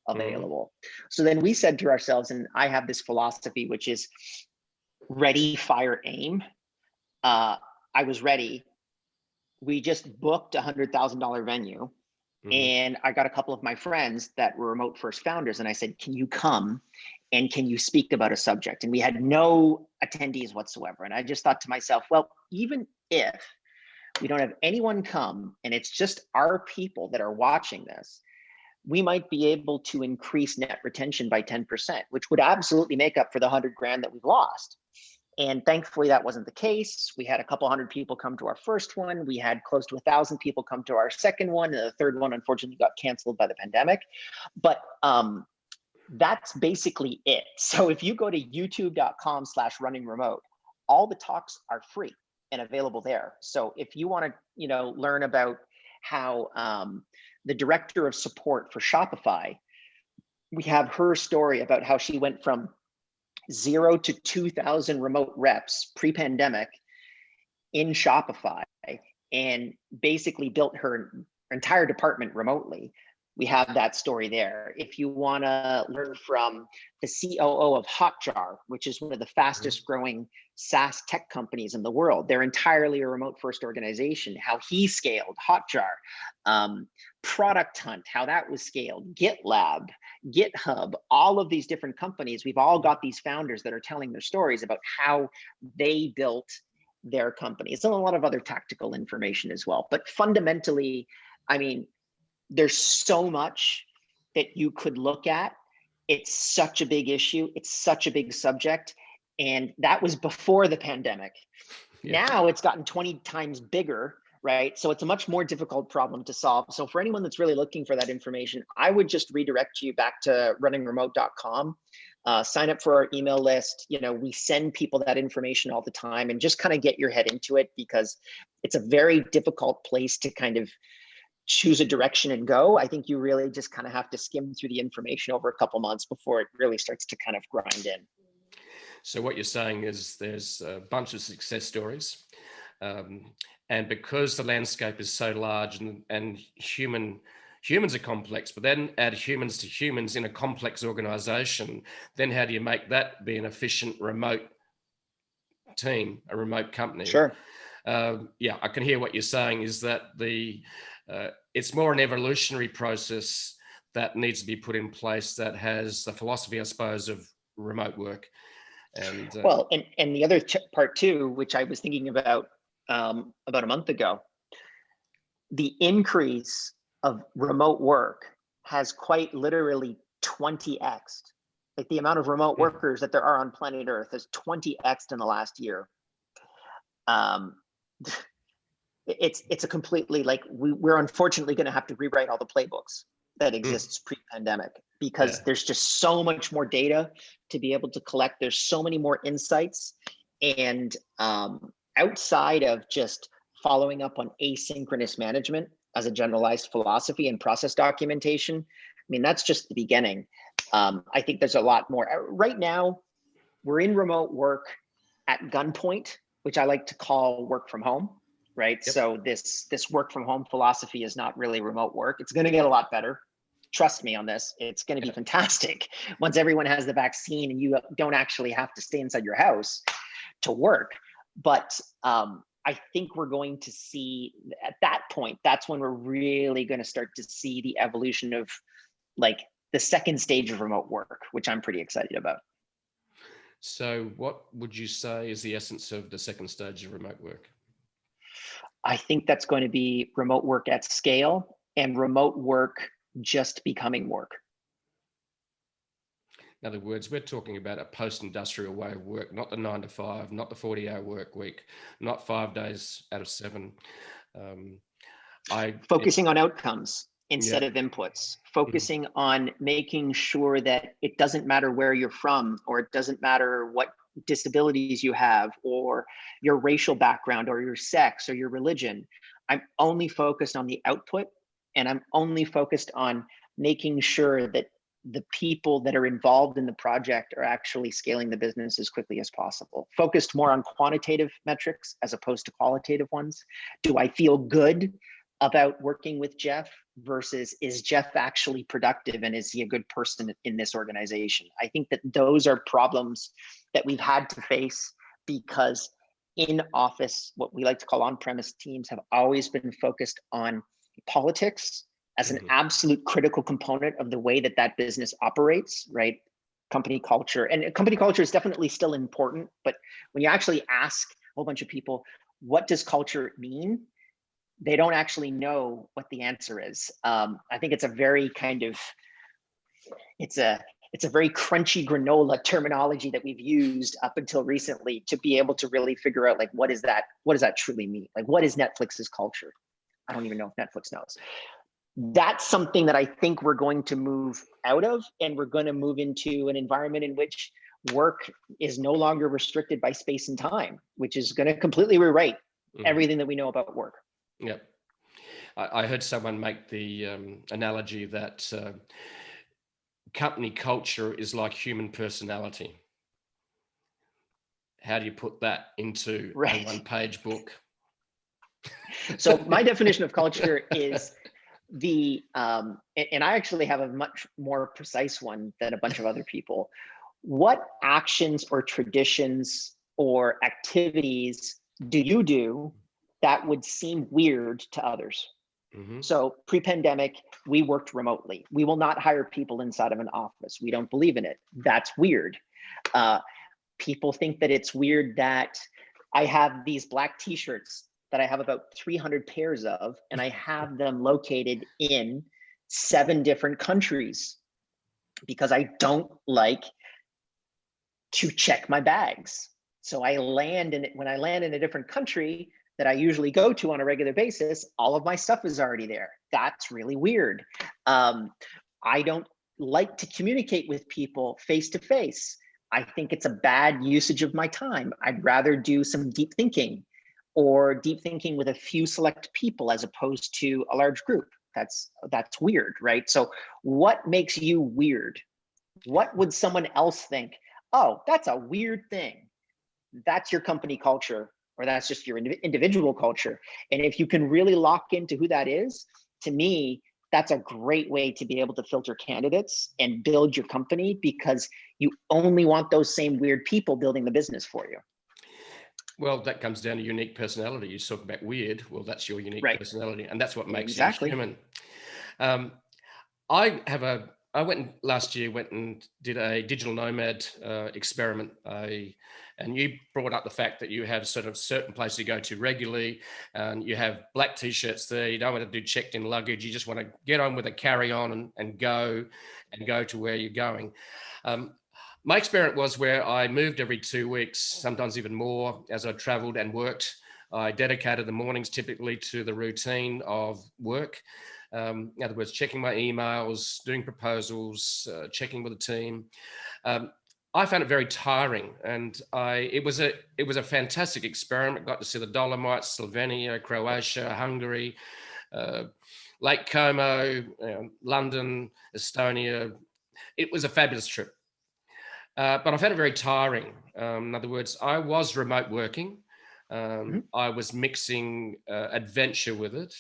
S2: available. So then we said to ourselves, and I have this philosophy, which is ready, fire, aim. I was ready. We just booked $100,000 venue. And I got a couple of my friends that were remote first founders, and I said, can you come and can you speak about a subject? And we had no attendees whatsoever. And I just thought to myself, well, even if we don't have anyone come and it's just our people that are watching this, we might be able to increase net retention by 10%, which would absolutely make up for the $100,000 that we've lost. And thankfully that wasn't the case. We had a couple hundred people come to our first one. We had close to 1,000 people come to our second one. And the third one, unfortunately, got canceled by the pandemic. But that's basically it. So if you go to youtube.com/runningremote, all the talks are free and available there. So if you want to, learn about how the director of support for Shopify, we have her story about how she went from 0 to 2,000 remote reps pre-pandemic in Shopify and basically built her entire department remotely. We have that story there. If you want to learn from the COO of Hotjar, which is one of the fastest growing SaaS tech companies in the world, they're entirely a remote first organization, how he scaled Hotjar, Product Hunt, how that was scaled, GitLab, GitHub, all of these different companies, we've all got these founders that are telling their stories about how they built their companies, and a lot of other tactical information as well. But fundamentally, I mean, there's so much that you could look at. It's such a big issue. It's such a big subject. And that was before the pandemic. Yeah. Now it's gotten 20 times bigger, right? So it's a much more difficult problem to solve. So for anyone that's really looking for that information, I would just redirect you back to runningremote.com. Sign up for our email list. We send people that information all the time, and just kind of get your head into it, because it's a very difficult place to kind of choose a direction and go. I think you really just kind of have to skim through the information over a couple months before it really starts to kind of grind in.
S1: So what you're saying is there's a bunch of success stories. And because the landscape is so large and humans are complex, but then add humans to humans in a complex organization, then how do you make that be an efficient remote team, a remote company?
S2: Sure.
S1: I can hear what you're saying is that it's more an evolutionary process that needs to be put in place that has the philosophy, I suppose, of remote work. And
S2: well, and the other part too, which I was thinking about a month ago, the increase of remote work has quite literally 20x'd. Like the amount of remote workers that there are on planet Earth has 20x'd in the last year. It's a completely, like, we're unfortunately going to have to rewrite all the playbooks that exists pre-pandemic, because there's just so much more data to be able to collect. There's so many more insights, and outside of just following up on asynchronous management as a generalized philosophy and process documentation, I mean, that's just the beginning. I think there's a lot more. Right now, we're in remote work at gunpoint, which I like to call work from home, right? Yep. So this work from home philosophy is not really remote work. It's going to get a lot better. Trust me on this. It's going to be fantastic once everyone has the vaccine and you don't actually have to stay inside your house to work. But I think we're going to see at that point, that's when we're really going to start to see the evolution of like the second stage of remote work, which I'm pretty excited about.
S1: So what would you say is the essence of the second stage of remote work?
S2: I think that's going to be remote work at scale and remote work just becoming work.
S1: In other words, we're talking about a post-industrial way of work, not the 9 to 5, not the 40-hour work week, not 5 days out of 7.
S2: Focusing on outcomes instead of inputs, focusing on making sure that it doesn't matter where you're from, or it doesn't matter what disabilities you have, or your racial background, or your sex, or your religion. I'm only focused on the output, and I'm only focused on making sure that the people that are involved in the project are actually scaling the business as quickly as possible. Focused more on quantitative metrics as opposed to qualitative ones. Do I feel good about working with Jeff versus is Jeff actually productive and is he a good person in this organization? I think that those are problems that we've had to face because in office, what we like to call on-premise teams have always been focused on politics as an absolute critical component of the way that that business operates, right? Company culture, and company culture is definitely still important, but when you actually ask a whole bunch of people, what does culture mean? They don't actually know what the answer is. I think it's a very kind of, it's a very crunchy granola terminology that we've used up until recently to be able to really figure out, like, what does that truly mean? Like, what is Netflix's culture? I don't even know if Netflix knows. That's something that I think we're going to move out of, and we're going to move into an environment in which work is no longer restricted by space and time, which is going to completely rewrite everything that we know about work.
S1: Yeah. I heard someone make the analogy that company culture is like human personality. How do you put that into a one-page book?
S2: So my definition of culture is the, and I actually have a much more precise one than a bunch of other people. What actions or traditions or activities do you do that would seem weird to others? So pre-pandemic, we worked remotely. We will not hire people inside of an office. We don't believe in it. That's weird. People think that it's weird that I have these black t-shirts that I have about 300 pairs of, and I have them located in 7 different countries because I don't like to check my bags. So I land in it, when I land in a different country that I usually go to on a regular basis, all of my stuff is already there. That's really weird. I don't like to communicate with people face to face. I think it's a bad usage of my time. I'd rather do some deep thinking or deep thinking with a few select people as opposed to a large group. That's weird, right? So what makes you weird? What would someone else think? Oh, that's a weird thing. That's your company culture, or that's just your individual culture. And if you can really lock into who that is, to me, that's a great way to be able to filter candidates and build your company, because you only want those same weird people building the business for you.
S1: Well, that comes down to unique personality. You talk about weird. Well, that's your unique personality, and that's what makes you human. I last year went and did a digital nomad experiment. And you brought up the fact that you have sort of certain places you go to regularly, and you have black t-shirts there. You don't want to do checked in luggage. You just want to get on with a carry on and go to where you're going. My experiment was where I moved every 2 weeks, sometimes even more, as I traveled and worked. I dedicated the mornings typically to the routine of work. In other words, checking my emails, doing proposals, checking with the team. I found it very tiring, and it was a fantastic experiment. Got to see the Dolomites, Slovenia, Croatia, Hungary, Lake Como, London, Estonia. It was a fabulous trip, but I found it very tiring. In other words, I was remote working. I was mixing adventure with it.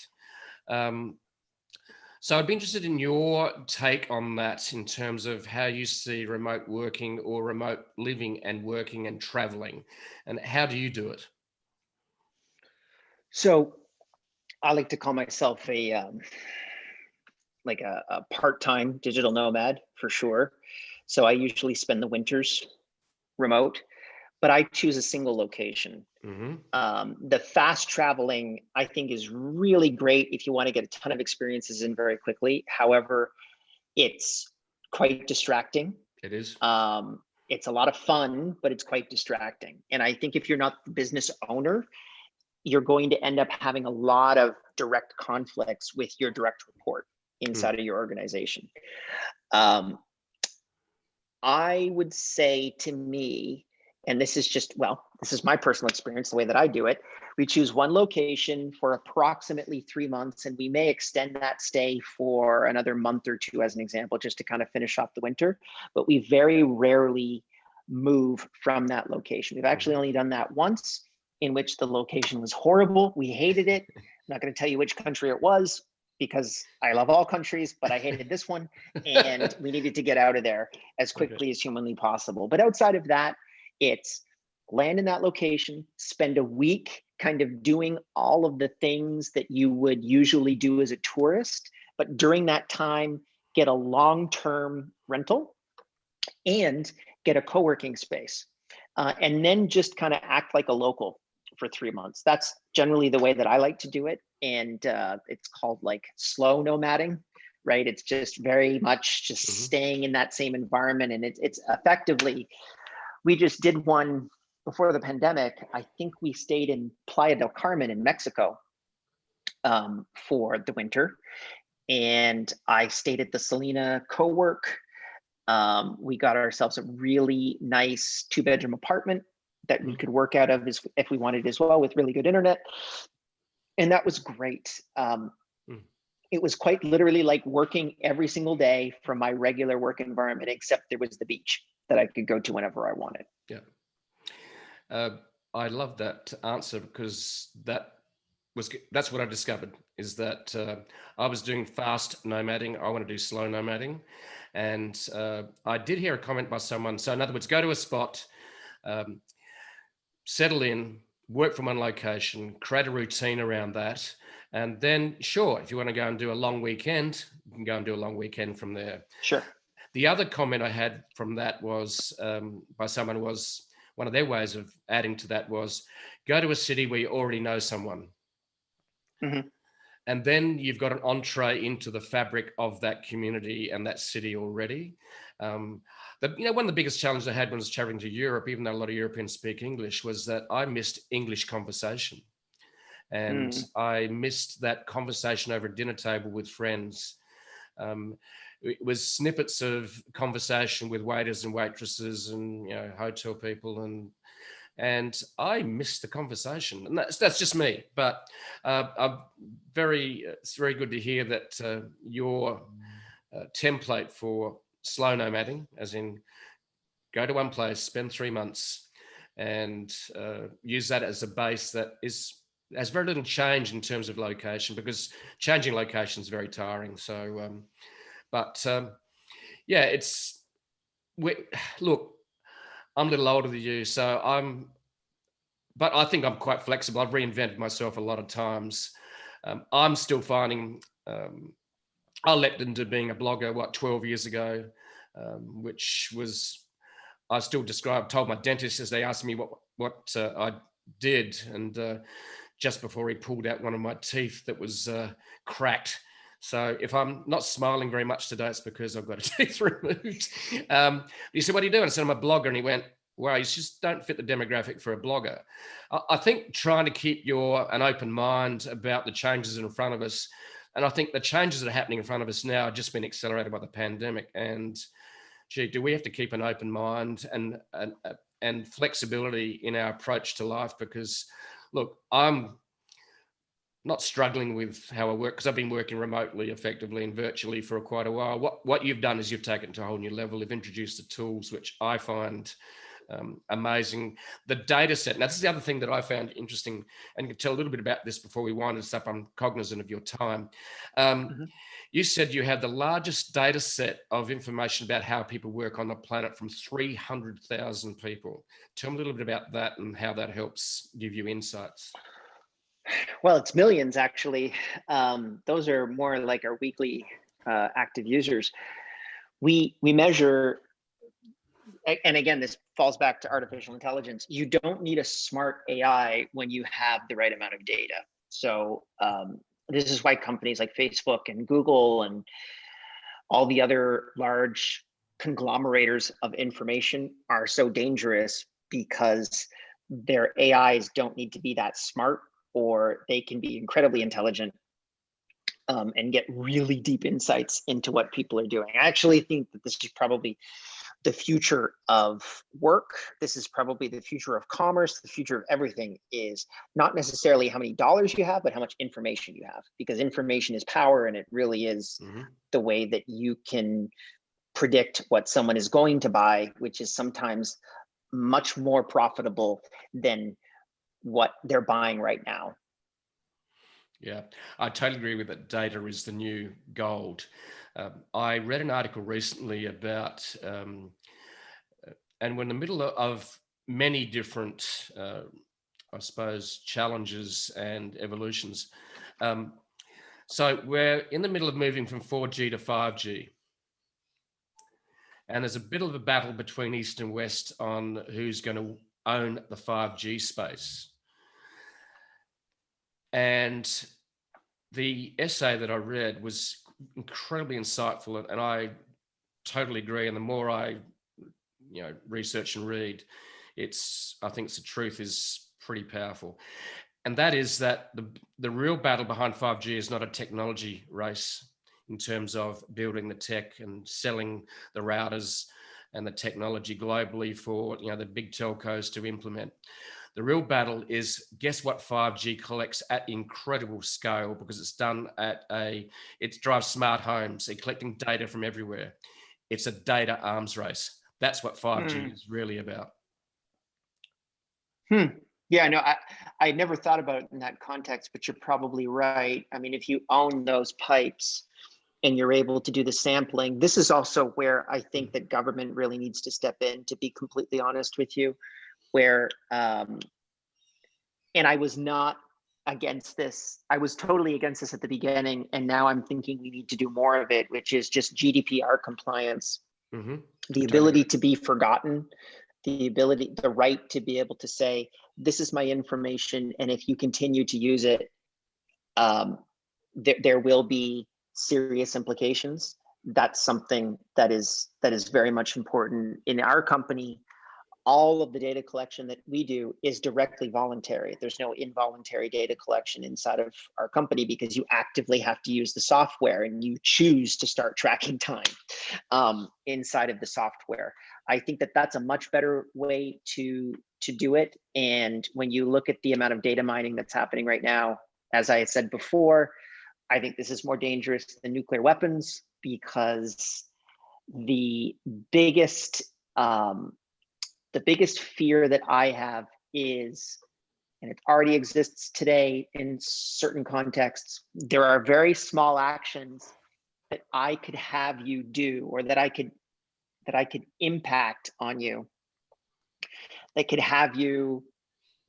S1: So I'd be interested in your take on that in terms of how you see remote working or remote living and working and traveling, and how do you do it?
S2: So I like to call myself a part-time digital nomad for sure. So I usually spend the winters remote, but I choose a single location. The fast traveling, I think, is really great if you want to get a ton of experiences in very quickly. However, it's quite distracting.
S1: It is.
S2: It's a lot of fun, but it's quite distracting. And I think if you're not the business owner, you're going to end up having a lot of direct conflicts with your direct report inside of your organization. I would say, to me, and this is my personal experience, the way that I do it, we choose one location for approximately 3 months, and we may extend that stay for another month or two, as an example, just to kind of finish off the winter. But we very rarely move from that location. We've actually only done that once, in which the location was horrible. We hated it. I'm not going to tell you which country it was, because I love all countries, but I hated this one, and we needed to get out of there as quickly as humanly possible. But outside of that, it's land in that location, spend a week kind of doing all of the things that you would usually do as a tourist, but during that time, get a long-term rental and get a co-working space. And then just kind of act like a local for 3 months. That's generally the way that I like to do it. And it's called like slow nomading, right? It's just very much just staying in that same environment. And it's effectively, we just did one before the pandemic. I think we stayed in Playa del Carmen in Mexico for the winter. And I stayed at the Selena co-work. We got ourselves a really nice 2-bedroom apartment that we could work out of if we wanted as well, with really good internet. And that was great. It was quite literally like working every single day from my regular work environment, except there was the beach that I could go to whenever I wanted.
S1: Yeah. I love that answer, because that's what I discovered, is that I was doing fast nomading. I want to do slow nomading. And I did hear a comment by someone. So in other words, go to a spot, settle in, work from one location, create a routine around that. And then, sure, if you want to go and do a long weekend, you can go and do a long weekend from there.
S2: Sure.
S1: The other comment I had from that was by someone, was one of their ways of adding to that was go to a city where you already know someone. And then you've got an entree into the fabric of that community and that city already. One of the biggest challenges I had when I was traveling to Europe, even though a lot of Europeans speak English, was that I missed English conversation. And I missed that conversation over a dinner table with friends. It was snippets of conversation with waiters and waitresses and hotel people, and I missed the conversation. And that's just me. But it's very good to hear that your template for slow nomading, as in go to one place, spend 3 months, and use that as a base that has very little change in terms of location, because changing location is very tiring. So, look, I'm a little older than you, but I think I'm quite flexible. I've reinvented myself a lot of times. I'm still finding I leapt into being a blogger, 12 years ago, which was, I still told my dentist as they asked me what I did. And just before he pulled out one of my teeth that was cracked. So if I'm not smiling very much today, it's because I've got a tooth removed. He said, "What are you doing?" I said, "I'm a blogger." And he went, "Well, you just don't fit the demographic for a blogger." I think trying to keep an open mind about the changes in front of us, and I think the changes that are happening in front of us now have just been accelerated by the pandemic. And gee, do we have to keep an open mind and flexibility in our approach to life? Because look, I'm not struggling with how I work because I've been working remotely, effectively, and virtually for quite a while. What you've done is you've taken it to a whole new level. You've introduced the tools, which I find amazing. The data set. Now, this is the other thing that I found interesting, and you can tell a little bit about this before we wind this up. I'm cognizant of your time. You said you have the largest data set of information about how people work on the planet from 300,000 people. Tell me a little bit about that and how that helps give you insights.
S2: Well, it's millions, actually. Those are more like our weekly active users. We measure, and again, this falls back to artificial intelligence. You don't need a smart AI when you have the right amount of data. So this is why companies like Facebook and Google and all the other large conglomerators of information are so dangerous, because their AIs don't need to be that smart, or they can be incredibly intelligent and get really deep insights into what people are doing. I actually think that this is probably the future of work. This is probably the future of commerce. The future of everything is not necessarily how many dollars you have, but how much information you have, because information is power, and it really is the way that you can predict what someone is going to buy, which is sometimes much more profitable than what they're buying right now.
S1: Yeah, I totally agree with that. Data is the new gold. I read an article recently about, and we're in the middle of many different, I suppose, challenges and evolutions. So we're in the middle of moving from 4G to 5G. And there's a bit of a battle between East and West on who's going to own the 5G space. And the essay that I read was incredibly insightful, and I totally agree. And the more I, research and read, I think the truth is pretty powerful. And that is that the real battle behind 5G is not a technology race in terms of building the tech and selling the routers and the technology globally for the big telcos to implement. The real battle is, guess what 5G collects at incredible scale, because it's done it drives smart homes. It's collecting data from everywhere. It's a data arms race. That's what 5G is really about.
S2: Yeah, no, I never thought about it in that context, but you're probably right. I mean, if you own those pipes and you're able to do the sampling, this is also where I think that government really needs to step in, to be completely honest with you. Where, and I was not against this. I was totally against this at the beginning, and now I'm thinking we need to do more of it, which is just GDPR compliance. The ability to be forgotten, the right to be able to say, this is my information, and if you continue to use it, there will be serious implications. That's something that is very much important in our company. All of the data collection that we do is directly voluntary. There's no involuntary data collection inside of our company, because you actively have to use the software and you choose to start tracking time inside of the software. I think that that's a much better way to do it. And when you look at the amount of data mining that's happening right now, as I said before, I think this is more dangerous than nuclear weapons, because the biggest fear that I have is, and it already exists today in certain contexts, there are very small actions that I could have you do, or that I could impact on you, that could have you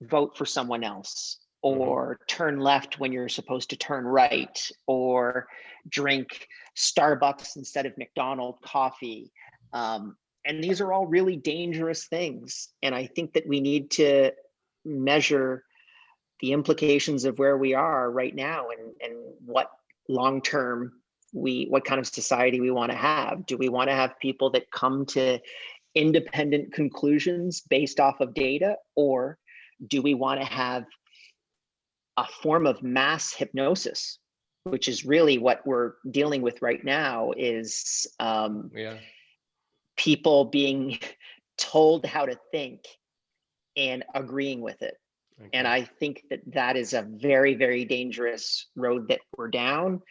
S2: vote for someone else, or turn left when you're supposed to turn right, or drink Starbucks instead of McDonald's coffee. And these are all really dangerous things. And I think that we need to measure the implications of where we are right now, and what long-term what kind of society we want to have. Do we want to have people that come to independent conclusions based off of data, or do we want to have a form of mass hypnosis, which is really what we're dealing with right now, is people being told how to think and agreeing with it. Okay. And I think that that is a very, very dangerous road that we're down.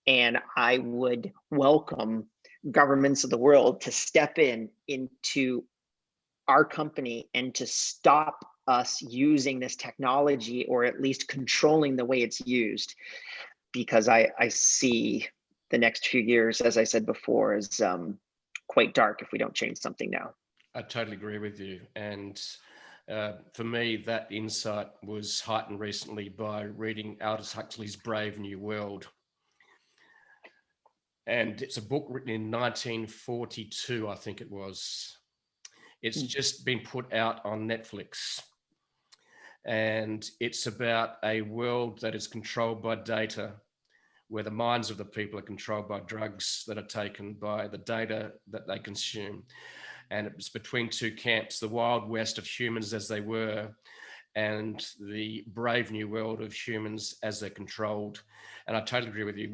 S2: And I would welcome governments of the world to step into our company and to stop us using this technology, or at least controlling the way it's used, because I see the next few years, as I said before, as quite dark if we don't change something now.
S1: I totally agree with you. And for me, that insight was heightened recently by reading Aldous Huxley's Brave New World. And it's a book written in 1942, I think it was. It's just been put out on Netflix. And it's about a world that is controlled by data, where the minds of the people are controlled by drugs that are taken by the data that they consume. And it's between two camps, the Wild West of humans as they were, and the brave new world of humans as they're controlled. And I totally agree with you.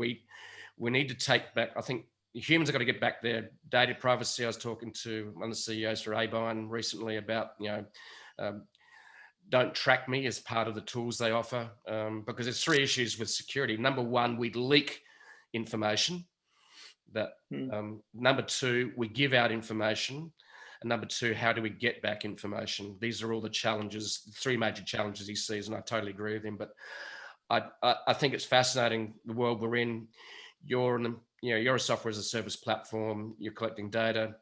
S1: We need to take back, I think humans have got to get back their data privacy. I was talking to one of the CEOs for Abine recently about, don't track me as part of the tools they offer, because there's three issues with security. Number one, we leak information. Number two, we give out information. And number two, how do we get back information? These are all the challenges, three major challenges he sees, and I totally agree with him. But I think it's fascinating, the world we're in. You're a software as a service platform. You're collecting data,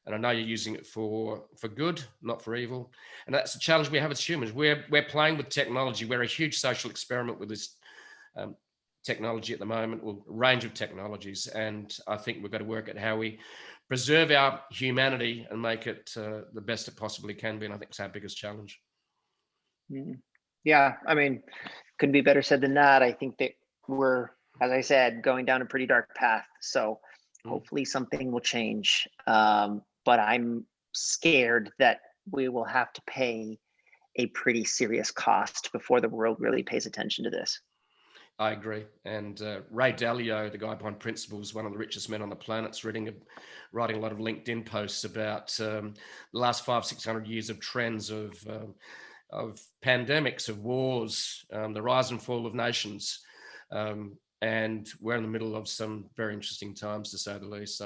S1: and I know you're using it for good, not for evil. And that's the challenge we have as humans. We're playing with technology. We're a huge social experiment with this technology at the moment, or a range of technologies. And I think we've got to work at how we preserve our humanity and make it the best it possibly can be. And I think it's our biggest challenge.
S2: Yeah, I mean, couldn't be better said than that. I think that we're, as I said, going down a pretty dark path. So hopefully something will change. But I'm scared that we will have to pay a pretty serious cost before the world really pays attention to this.
S1: I agree. And Ray Dalio, the guy behind Principles, one of the richest men on the planet, is writing a lot of LinkedIn posts about the last 500-600 years of trends of pandemics, of wars, the rise and fall of nations. And we're in the middle of some very interesting times, to say the least.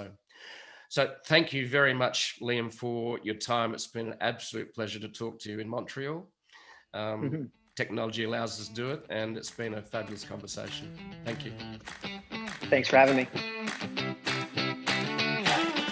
S1: So thank you very much, Liam, for your time. It's been an absolute pleasure to talk to you in Montreal. Technology allows us to do it, and it's been a fabulous conversation. Thank you.
S2: Thanks for having me.